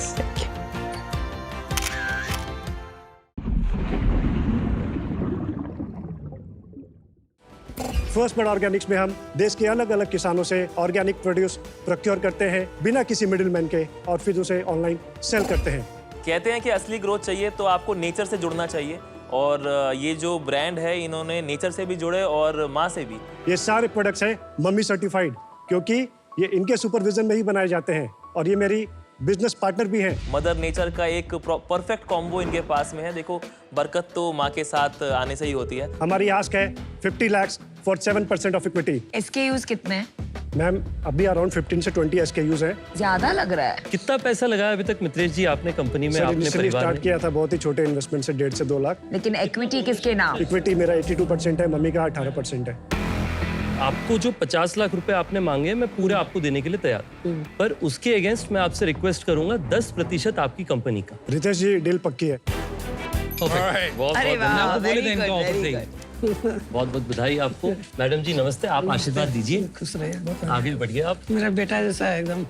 S: फर्स्ट बर्ड ऑर्गेनिक्स में हम देश के अलग अलग किसानों से ऑर्गेनिक प्रोड्यूस प्रोक्योर करते हैं बिना किसी मिडिलमैन के और फिर उसे ऑनलाइन सेल करते हैं।
I: कहते हैं कि असली ग्रोथ चाहिए तो आपको नेचर से जुड़ना चाहिए, और ये जो ब्रांड है इन्होंने नेचर से भी जुड़े और माँ से भी।
S: ये सारे प्रोडक्ट्स हैं मम्मी सर्टिफाइड, क्योंकि ये इनके सुपरविजन में ही बनाए जाते हैं और ये मेरी बिजनेस पार्टनर भी हैं।
I: मदर नेचर का एक परफेक्ट कॉम्बो इनके पास में है। देखो, बरकत तो माँ के साथ आने से ही होती है।
S: हमारी आस्क है 50 lakhs for 7% of equity.
F: SKUs कितने हैं?
S: मैम अभी अराउंड 15 से 20 SKUs हैं।
F: ज्यादा लग रहा है।
G: कितना पैसा लगाया अभी तक मित्रेश जी आपने कंपनी में? आपने परिवार
S: स्टार्ट
G: में?
S: किया था बहुत ही छोटे इन्वेस्टमेंट से 1.5 से 2 लाख।
F: लेकिन इक्विटी किसके नाम?
S: इक्विटी मेरा 82% है, मम्मी का 18% है।
G: आपको जो 50 लाख रुपए आपने मांगे मैं पूरे आपको देने के लिए तैयार हूं। पर उसके अगेंस्ट मैं आपसे रिक्वेस्ट करूंगा 10% आपकी कंपनी का।
S: रितेश जी डील पक्की है।
G: बहुत बहुत बधाई आपको। मैडम जी नमस्ते, आप आशीर्वाद दीजिए।
T: खुश रहिए,
G: आगे बढ़िए आप।
T: मेरा बेटा जैसा है एकदम।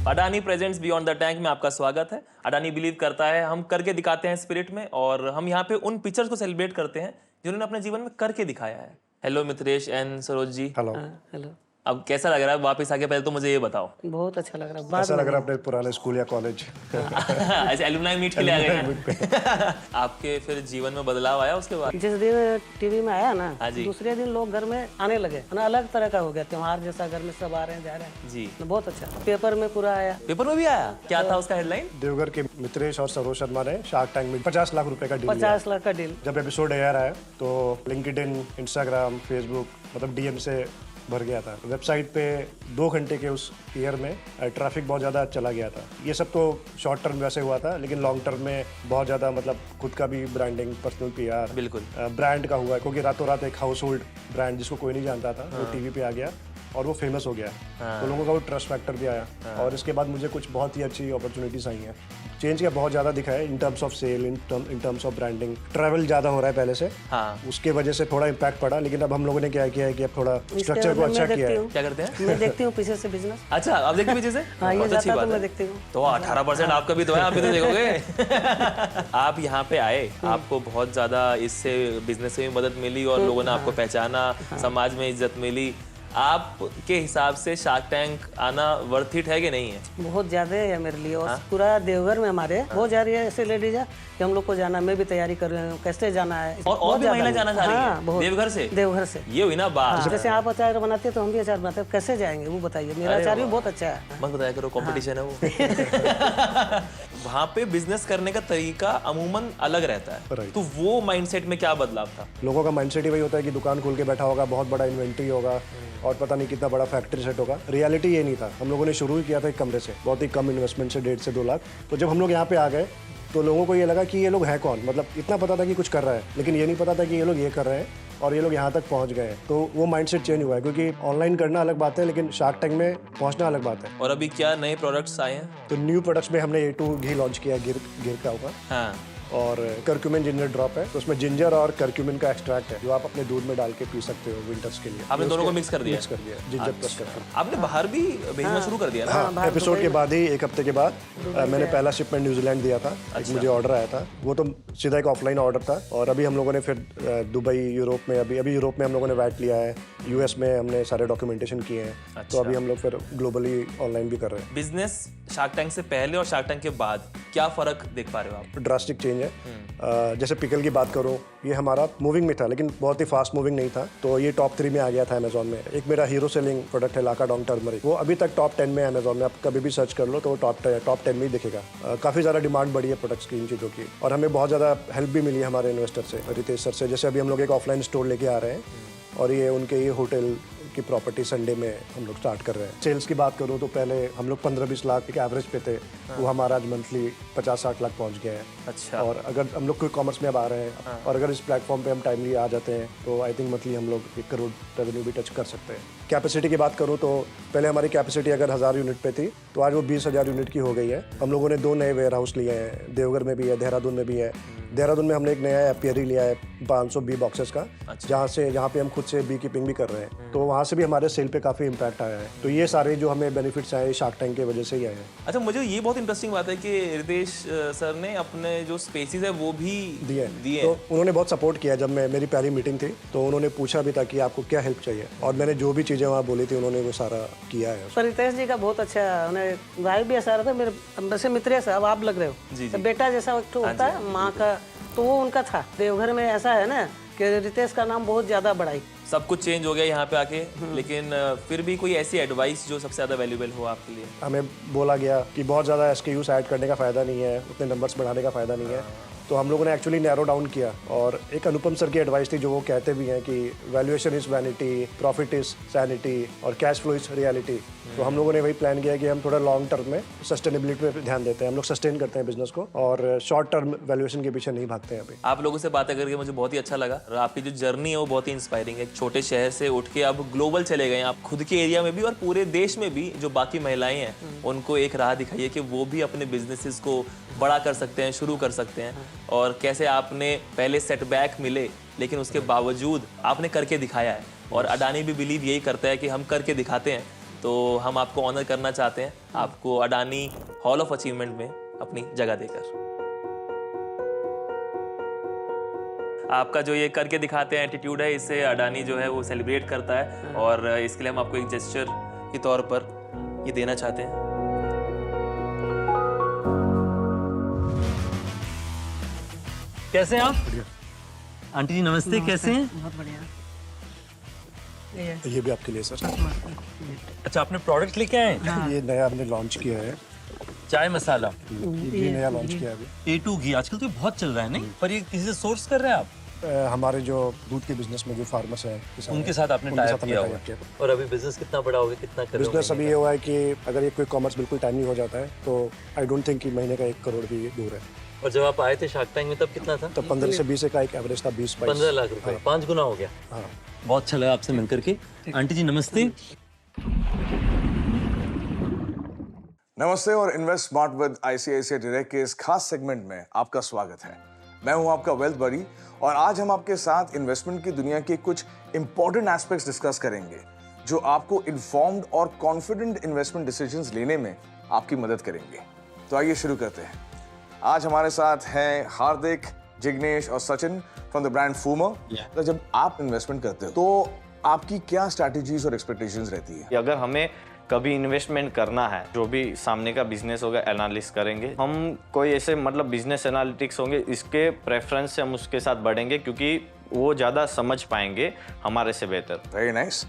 I: Adani presents beyond the tank में आपका स्वागत है। अडानी बिलीव करता है हम करके दिखाते हैं स्पिरिट में, और हम यहाँ पे उन पिक्चर्स को सेलिब्रेट करते हैं जिन्होंने अपने जीवन में करके दिखाया है। Hello Mitresh and Saroj ji.
S: Hello.
T: Hello.
I: अब कैसा लग रहा है वापस आके? पहले तो मुझे ये बताओ।
T: बहुत अच्छा लग रहा है।
S: कैसा लग रहा है अपने पुराने स्कूल या कॉलेज?
I: ऐसे एलुमनाई मीट के लिए आ गए हैं। आपके फिर जीवन में बदलाव आया उसके बाद?
T: जिस दिन टीवी में आया ना,
I: हाँ जी।
T: दूसरे दिन लोग घर में आने लगे ना, अलग तरह का हो गया, त्योहार जैसा घर में सब आ रहे हैं जा रहे हैं
I: जी।
T: बहुत अच्छा। पेपर में पूरा आया।
I: पेपर में भी आया? क्या था उसका हेडलाइन?
S: देवघर के मित्रेश और सरोज शर्मा ने शार्क टैंक में 50 लाख रुपए का डील
T: 50 लाख का डील।
S: जब एपिसोड एयर आया तो लिंक्डइन, इंस्टाग्राम, फेसबुक मतलब डीएम से भर गया था। वेबसाइट पे 2 घंटे के उस ईयर में ट्रैफिक बहुत ज़्यादा चला गया था। ये सब तो शॉर्ट टर्म वैसे हुआ था, लेकिन लॉन्ग टर्म में बहुत ज़्यादा मतलब खुद का भी ब्रांडिंग, पर्सनल PR,
I: बिल्कुल
S: ब्रांड का हुआ, क्योंकि रातों रात एक हाउस होल्ड ब्रांड जिसको कोई नहीं जानता था वो टीवी पे आ गया और वो फेमस हो गया। तो लोगों का वो ट्रस्ट फैक्टर भी आया। और इसके बाद मुझे कुछ बहुत ही अच्छी अपॉर्चुनिटीज आई हैं। चेंज क्या बहुत ज़्यादा दिखा है in terms of sale, in terms of branding. Travel ज़्यादा हो रहा है पहले से, उसके वजह से थोड़ा इम्पैक्ट पड़ा, लेकिन अब हम लोगों ने क्या किया है कि अब थोड़ा स्ट्रक्चर को अच्छा किया है।
I: क्या करते हैं?
T: मैं देखती हूँ पीछे से बिजनेस।
I: अच्छा, अब देखते पीछे से?
T: हाँ, ये
I: बहुत अच्छी
T: जाता
I: बात
T: तो मैं
I: है।
T: देखती हूँ।
I: तो 18% आपका भी तो है, आप भी तो देखोगे। आप यहाँ पे आए, आपको बहुत ज्यादा इससे बिजनेस से भी मदद मिली और लोगों ने आपको पहचाना, समाज में इज्जत मिली। आपके हिसाब से शार्क टैंक आना वर्थ इट है कि नहीं है?
T: बहुत ज्यादा है मेरे लिए। और पूरा देवघर में हमारे बहुत जा रही है ऐसे लेडीज है कि हम लोग को जाना, मैं भी तैयारी कर रही हूँ कैसे जाना है।
I: और भी महिला जाना चाह रही है देवघर से?
T: देवघर से।
I: ये हुई ना बात।
T: जैसे आप अचार बनाते हैं तो हम भी अचार बनाते हैं, कैसे जाएंगे वो बताइए। मेरा अचार भी बहुत अच्छा है।
I: मत बताया करो, कंपटीशन है वो। वहाँ पे बिजनेस करने का तरीका अमूमन अलग रहता है, तो वो माइंडसेट में क्या बदलाव था?
S: लोगों का माइंडसेट ही वही होता है कि दुकान खोल के बैठा होगा, बहुत बड़ा इन्वेंट्री होगा और पता नहीं कितना बड़ा फैक्ट्री सेट होगा। रियलिटी ये नहीं था। हम लोगों ने शुरू ही किया था एक कमरे से, बहुत ही कम इन्वेस्टमेंट से 1.5 से 2 लाख। तो जब हम लोग यहाँ पे आ गए तो लोगों को ये लगा कि ये लोग हैं कौन। मतलब इतना पता था कि कुछ कर रहा है, लेकिन ये नहीं पता था कि ये लोग ये कर रहे हैं और ये लोग यहाँ तक पहुँच गए हैं। तो वो माइंडसेट चेंज हुआ है, क्योंकि ऑनलाइन करना अलग बात है लेकिन शार्क टैंक में पहुँचना अलग बात है।
I: और अभी क्या नए प्रोडक्ट्स आए हैं?
S: तो न्यू प्रोडक्ट्स में हमने A2 घी लॉन्च किया, गिर का होगा।
I: हाँ।
S: और कर्क्यूमिन जिंजर ड्रॉप है, तो उसमें जिंजर और कर्क्यूमिन का एक्सट्रैक्ट है जो आप अपने दूध में डाल के पी सकते हो विंटर्स के लिए।
I: आपने दोनों को मिक्स कर दिया?
S: मिक्स कर दिया, जिंजर प्लस करके।
I: आपने बाहर भी भेजना शुरू कर दिया ना?
S: हाँ, एपिसोड के बाद ही 1 हफ्ते के बाद मैंने पहला शिपमेंट न्यूजीलैंड दिया था। मुझे ऑर्डर आया था, वो तो सीधा एक ऑफलाइन ऑर्डर था। और अभी हम लोगों ने फिर दुबई, यूरोप में, अभी यूरोप में हम लोगों ने वैट लिया है, US में हमने सारे डॉक्यूमेंटेशन किए हैं। तो अभी हम लोग फिर ग्लोबली ऑनलाइन भी कर रहे हैं।
I: बिजनेस शार्क टैंक से पहले और शार्क टैंक के बाद क्या फर्क देख पा रहे हो आप?
S: ड्रास्टिक चेंज है। जैसे पिकल की बात करूं, ये हमारा मूविंग में था लेकिन बहुत ही फास्ट मूविंग नहीं था, तो ये टॉप 3 में आ गया था अमेजोन में। एक मेरा हीरो सेलिंग प्रोडक्ट है लाकाडोंग टर्मरिक, वो अभी तक टॉप 10 में है अमेजोन में। आप कभी भी सर्च कर लो तो वो टॉप 10 में ही दिखेगा। काफ़ी ज़्यादा डिमांड बढ़ी है प्रोडक्ट्स की, इन चीज़ों की, और हमें बहुत ज़्यादा हेल्प भी मिली है हमारे इन्वेस्टर से, रितेश सर से। जैसे अभी हम लोग एक ऑफलाइन स्टोर लेके आ रहे हैं और ये उनके ये होटल की प्रॉपर्टी संडे में हम लोग स्टार्ट कर रहे हैं। सेल्स की बात करूं तो पहले हम लोग 15-20 लाख के एवरेज पे थे, वो हमारा आज मंथली 50-60 लाख पहुंच गया है।
I: अच्छा।
S: और अगर हम लोग क्विक कॉमर्स में अब आ रहे हैं और अगर इस प्लेटफॉर्म पे हम टाइमली आ जाते हैं तो आई थिंक मंथली हम लोग 1 करोड़ रेवेन्यू भी टच कर सकते हैं। कैपेसिटी की बात करूँ तो पहले हमारी कैपेसिटी अगर 1000 यूनिट पे थी तो आज वो 20,000 यूनिट की हो गई है। हम लोगों ने 2 नए वेयर हाउस लिए हैं, देवघर में भी है, देहरादून में भी है। देहरादून में हमने एक नया एपियरी लिया है 500 बी बॉक्सेस का, जहाँ पे हम खुद से बी कीपिंग भी कर रहे हैं। तो वहाँ वहाँ से भी हमारे सेल पे काफ़ी इम्पैक्ट आया है। तो ये सारे जो हमें बेनिफिट्स आए शार्क टैंक की वजह से ही आए हैं।
I: अच्छा, मुझे ये बहुत इंटरेस्टिंग बात है कि रितेश सर ने अपने जो स्पेसेस है वो भी दिए
S: तो उन्होंने बहुत सपोर्ट किया। जब मेरी पहली मीटिंग थी तो उन्होंने पूछा भी था कि आपको क्या हेल्प चाहिए, और मैंने जो भी चीज़ें वहाँ बोली थी उन्होंने वो सारा किया है।
T: पर रितेश जी का बहुत अच्छा, उन्हें वाइफ भी ऐसा रहता है, मेरे वैसे मित्र है साहब, आप लग रहे हो, तो बेटा जैसा होता है माँ का, तो वो उनका था। देवघर में ऐसा है ना कि रितेश का नाम बहुत ज़्यादा बढ़ाई।
I: सब कुछ चेंज हो गया यहाँ पे आके, लेकिन फिर भी कोई ऐसी एडवाइस जो सबसे ज़्यादा वैल्यूएबल हो आपके लिए?
S: हमें बोला गया कि बहुत ज़्यादा SKUs ऐड करने का फ़ायदा नहीं है, उतने नंबर्स बढ़ाने का फ़ायदा नहीं है। तो हम लोगों ने एक्चुअली नैरो डाउन किया, और एक अनुपम सर की एडवाइस थी जो वो कहते भी हैं कि valuation is vanity, profit is sanity और कैश फ्लो इज़ रियलिटी। तो हम लोगों ने वही प्लान किया कि हम थोड़ा लॉन्ग टर्म में सस्टेनेबिलिटी पे ध्यान देते हैं। हम लोग सस्टेन करते हैं बिजनेस को, और शॉर्ट टर्म वैल्यूएशन के पीछे नहीं भागते हैं अभी।
I: आप लोगों से बातें करके मुझे बहुत ही अच्छा लगा, और आपकी जो जर्नी है वो बहुत ही इंस्पायरिंग है। एक छोटे शहर से उठ के अब ग्लोबल चले गए आप, खुद के एरिया में भी और पूरे देश में भी जो बाकी महिलाएं हैं उनको एक राह दिखाइए कि वो भी अपने बिजनेसेस को बड़ा कर सकते हैं, शुरू कर सकते हैं, और कैसे आपने पहले सेटबैक मिले लेकिन उसके बावजूद आपने करके दिखाया है। और अडानी भी बिलीव यही करता है कि हम करके दिखाते हैं। तो हम आपको ऑनर करना चाहते हैं, आपको अडानी हॉल ऑफ अचीवमेंट में अपनी जगह देकर। आपका जो ये करके दिखाते हैं एटीट्यूड है, इससे अडानी जो है वो सेलिब्रेट करता है, और इसके लिए हम आपको एक जेस्चर के तौर पर ये देना चाहते हैं।
G: कैसे हैं आप? आंटी जी नमस्ते, कैसे हैं?
T: बहुत बढ़िया।
S: ये भी आपके लिए सर।
G: अच्छा, आपने प्रोडक्ट लेके आए?
S: ये नया हमने लॉन्च किया है,
G: चाय मसाला।
S: ये नया लॉन्च किया है अभी।
G: A2 घी आजकल तो बहुत चल रहा है, नहीं? पर ये किसी से सोर्स कर रहे हैं आप?
S: हमारे जो दूध के बिजनेस में जो फार्मर्स हैं,
G: उनके साथ आपने टाई अप किया हुआ है। और अभी बिजनेस कितना बड़ा हो गया, कितना करोगे?
S: बिजनेस अभी ये हुआ है कि अगर ये कोई कॉमर्स बिल्कुल टाइमली हो जाता है तो आई डोंट थिंक कि महीने का 1 करोड़ भी दूर है।
G: और जब आप आए थे शार्क टैंक में तब कितना था?
S: तो 15 से 20 का एक एवरेज था, 20-22।
G: 15 लाख रुपए, 5 गुना हो गया।
S: हाँ,
G: बहुत अच्छा लगा आपसे मिलकर के। आंटी जी नमस्ते।
U: नमस्ते और invest smart with ICICI direct के इस खास सेगमेंट में आपका स्वागत है। मैं हूं आपका वेल्थ बडी, और आज हम आपके साथ इन्वेस्टमेंट की दुनिया के कुछ इंपॉर्टेंट एस्पेक्ट्स डिस्कस करेंगे जो आपको इन्फॉर्म्ड और कॉन्फिडेंट इन्वेस्टमेंट डिसीजंस लेने में आपकी मदद करेंगे। तो आइए शुरू करते हैं। आज हमारे साथ हैं हार्दिक, जिग्नेश और सचिन फ्रॉम द ब्रांड फूमर। तो जब आप इन्वेस्टमेंट करते हो तो आपकी क्या स्ट्रैटेजीज और एक्सपेक्टेशंस रहती है?
V: अगर हमें कभी इन्वेस्टमेंट करना है, जो भी सामने का बिजनेस होगा एनालिसिस करेंगे हम। कोई ऐसे मतलब बिजनेस एनालिटिक्स होंगे, इसके प्रेफरेंस से हम उसके साथ बढ़ेंगे क्योंकि वो ज़्यादा समझ पाएंगे हमारे से बेहतर।
U: Very nice.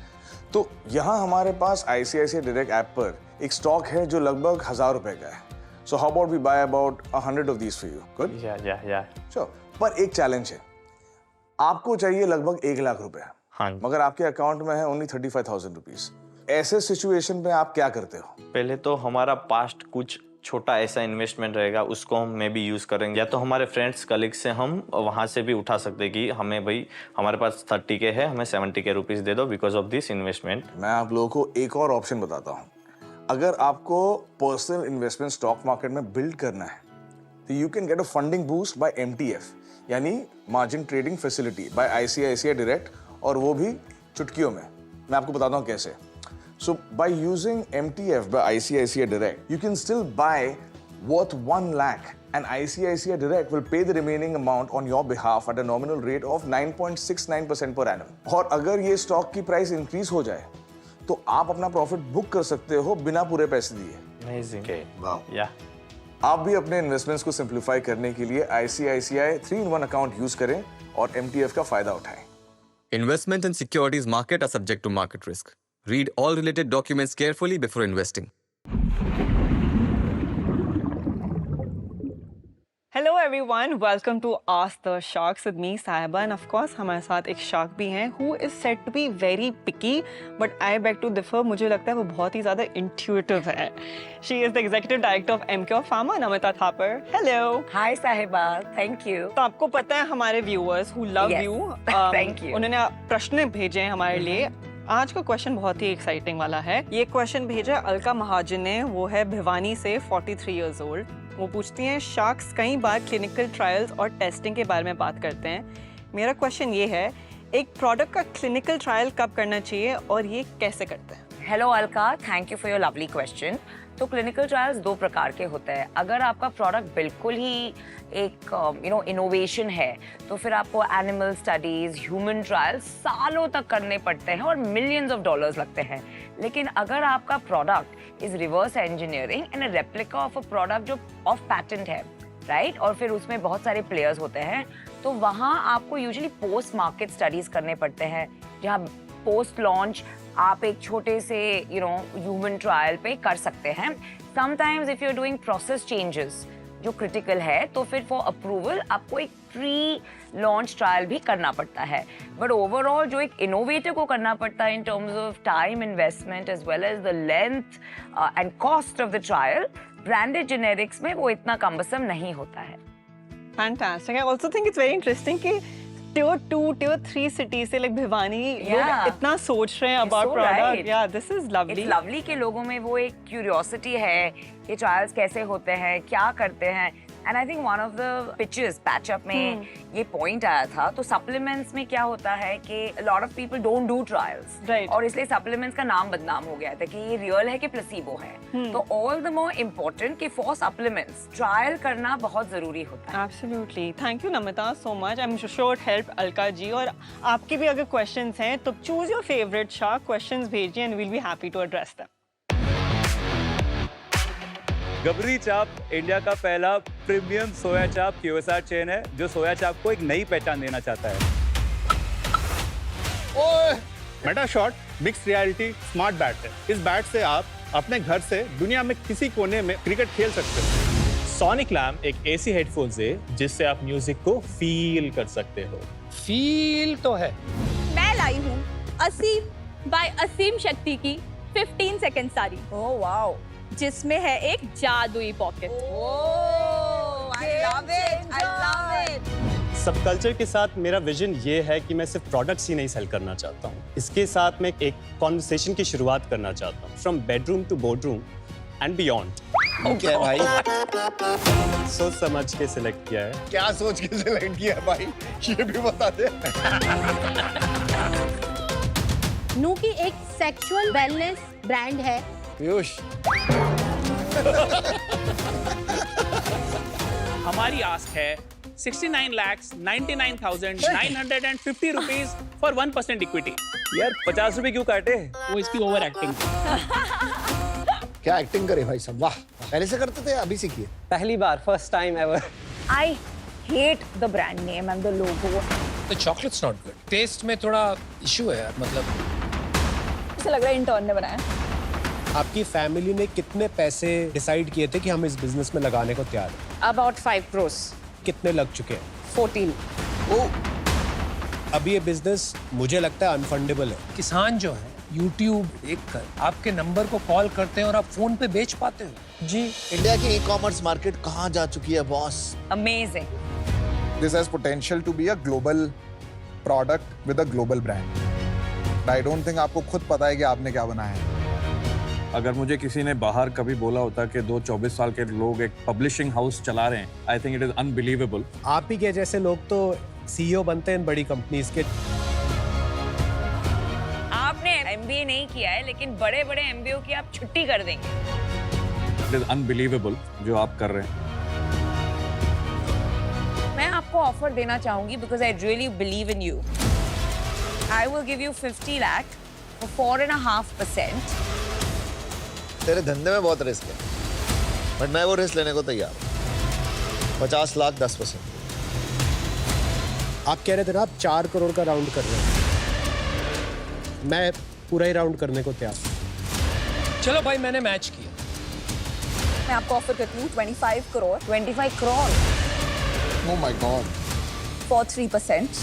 U: तो यहाँ हमारे पास ICICI डायरेक्ट ऐप पर एक स्टॉक है जो लगभग 1000 रुपए का है। So how about we buy about 100 of these for you? Good.
V: Yeah
U: sure. पर एक चैलेंज है, आपको चाहिए लगभग 1 लाख रुपए।
V: हाँ,
U: मगर आपके अकाउंट में है ओनली 35,000 रुपीज। ऐसे सिचुएशन में आप क्या करते हो?
V: पहले तो हमारा पास्ट कुछ छोटा ऐसा इन्वेस्टमेंट रहेगा, उसको हम मे भी यूज़ करेंगे, या तो हमारे फ्रेंड्स कलीग से हम वहाँ से भी उठा सकते हैं कि हमें भाई हमारे पास 30K है, हमें 70K रुपीज़ दे दो बिकॉज ऑफ दिस इन्वेस्टमेंट।
U: मैं आप लोगों को एक और ऑप्शन बताता हूँ। अगर आपको पर्सनल इन्वेस्टमेंट स्टॉक मार्केट में बिल्ड करना है तो you can get a funding boost by MTF, यानी margin trading facility by ICICI direct, और वो भी चुटकियों में। मैं आपको बताता हूँ कैसे। So by using MTF by ICICI Direct, you can still buy worth 1 lakh, and ICICI Direct will pay the remaining amount on your behalf at a nominal rate of 9.69% per annum. और अगर ये stock की price increase हो जाए तो आप अपना profit book कर सकते हो बिना पूरे पैसे दिए।
V: Amazing.
U: वाह।
V: या
U: आप भी अपने इन्वेस्टमेंट्स को सिंप्लीफाई करने के लिए ICICI 3-in-1 अकाउंट यूज करें और MTF का फायदा उठाएं।
W: Investment in securities market are subject to market risk. Read all related documents carefully before investing.
J: Hello everyone, welcome to Ask the Sharks with me, Sahiba, and of course हमारे साथ एक shark भी हैं who is said to be very picky, but I beg to differ. मुझे लगता है वो बहुत ही ज़्यादा intuitive है. She is the executive director of MCure Pharma, Namita Thapar. Hello.
F: Hi Sahiba, thank you.
J: तो आपको पता है हमारे viewers who love
F: Yes.
J: you,
F: Thank you.
J: उन्होंने प्रश्न भेजे हैं हमारे लिए। आज का क्वेश्चन बहुत ही एक्साइटिंग वाला है। ये क्वेश्चन भेजा अलका महाजन ने, वो है भिवानी से, 43 इयर्स ओल्ड। वो पूछती हैं शार्क्स कई बार क्लिनिकल ट्रायल्स और टेस्टिंग के बारे में बात करते हैं। मेरा क्वेश्चन ये है एक प्रोडक्ट का क्लिनिकल ट्रायल कब करना चाहिए और ये कैसे करते हैं?
F: Hello Alka, thank you for your lovely question. तो क्लिनिकल ट्रायल्स दो प्रकार के होते हैं। अगर आपका प्रोडक्ट बिल्कुल ही एक इनोवेशन है तो फिर आपको एनिमल स्टडीज, ह्यूमन ट्रायल्स सालों तक करने पड़ते हैं और मिलियंस ऑफ डॉलर्स लगते हैं। लेकिन अगर आपका product is reverse engineering and a replica of a product जो ऑफ पैटेंट है, राइट, और फिर उसमें बहुत सारे प्लेयर्स होते हैं, तो वहाँ आपको यूजुअली पोस्ट मार्केट स्टडीज करने पड़ते हैं, जहाँ पोस्ट लॉन्च आप एक छोटे से ह्यूमन ट्रायल पे कर सकते हैं। Sometimes if you are doing process changes जो क्रिटिकल है तो फिर फॉर अप्रूवल आपको एक प्री लॉन्च ट्रायल भी करना पड़ता है। बट ओवरऑल जो एक इनोवेटर को करना पड़ता है in terms of time investment as well as the length and cost of the trial, branded generics में वो इतना कम्बसम नहीं होता है।
J: Fantastic. I also think it's very interesting कि Tier 2, Tier 3 cities से like भिवानी लोग इतना सोच रहे हैं about product. Yeah, this is lovely.
F: It's lovely कि लोगों में वो एक curiosity है कि trials कैसे होते हैं, क्या करते हैं। And I think one of the pitches, patch-up में ये point आया था। तो supplements में क्या होता है कि a lot of people don't do trials.
J: Right.
F: और इसलिए supplements का नाम बदनाम हो गया था कि ये real है कि placebo है। तो all the more important कि for supplements trial करना बहुत जरूरी होता है।
J: Absolutely. Thank you Namita so much. I'm sure it helped Alka ji. और आपके भी अगर questions हैं तो choose your favorite shark questions भेजिए and we'll be happy to address them.
A: गबरी चाप इंडिया का पहला प्रीमियम सोया चाप QSR चेन है जो सोया चाप को एक नई पहचान देना चाहता है। Meta shot mix reality smart bat है। इस बैट से आप अपने घर से दुनिया में किसी कोने में क्रिकेट खेल सकते हो। सोनिक लैम्प एक ऐसी हेडफोन्स है जिससे आप म्यूजिक को फील कर सकते हो।
H: फील तो है।
B: मैं लाई हूँ असीम बाय असीम शक्ति की 15 सेकंड साड़ी।
F: ओह वाओ,
B: जिसमें है एक जादुई पॉकेट।
C: सब कल्चर के साथ मेरा विजन ये है कि मैं सिर्फ प्रोडक्ट्स ही नहीं सेल करना चाहता हूँ, इसके साथ मैं एक कॉन्वर्सेशन की शुरुआत करना चाहता हूँ, from bedroom to boardroom and beyond.
E: Okay भाई,
C: सोच समझ के सिलेक्ट किया है।
E: क्या सोच के सिलेक्ट किया है भाई, ये भी बता दे।
B: नू की एक सेक्सुअल वेलनेस ब्रांड है।
E: पीयूष
K: हमारी आस्क है 69,99,950 रुपीज फॉर 1% इक्विटी।
A: यार 50 रुपए क्यों काटे?
K: वो इसकी ओवर एक्टिंग।
E: क्या एक्टिंग करे भाई सब, वाह। पहले से करते थे अभी सीखिए?
L: पहली बार, first time ever.
F: I hate the brand name and the logo.
H: The chocolate's not good. Taste में थोड़ा issue है यार, मतलब।
R: ऐसा लग रहा है इंटर्न ने बनाया।
C: आपकी फैमिली ने कितने पैसे डिसाइड किए थे कि हम इस बिजनेस में लगाने को तैयार हैं?
R: About 5 crores.
C: कितने लग चुके हैं?
R: 14.
C: अभी ये बिजनेस मुझे लगता है अनफंडेबल है।
H: किसान जो है YouTube देखकर आपके नंबर को कॉल करते हैं और आप फोन पे बेच पाते हो।
E: जी, इंडिया की ई-कॉमर्स मार्केट कहाँ जा चुकी है boss?
F: Amazing.
D: This has potential to be a global product with a global brand. I don't think आपको खुद पता है कि आपने क्या बनाया है।
A: अगर मुझे किसी ने बाहर कभी बोला होता कि 24 साल के लोग एक पब्लिशिंग हाउस चला रहे हैं, I think it is unbelievable.
C: आप ही के जैसे लोग तो CEO बनते हैं बड़ी कंपनीज के।
F: आपने MBA नहीं किया है लेकिन बड़े बड़े MBA की आप छुट्टी कर देंगे।
A: इट इज अनबिलीवेबल जो आप कर रहे हैं।
F: मैं आपको ऑफर देना चाहूंगी because I really believe in you. I will give you 50 lakh for 4.5%।
E: तेरे धंधे में बहुत रिस्क है, बट मैं वो रिस्क लेने को तैयार हूँ। 50 लाख 10%।
C: आप कह रहे थे ना आप 4 करोड़ का राउंड कर रहे हैं, मैं पूरा ही राउंड करने को तैयार हूँ।
H: चलो भाई, मैंने मैच किया।
R: मैं आपको ऑफर करती हूँ 25 crore.
F: 25 crore?
D: Oh my God.
R: For 3%.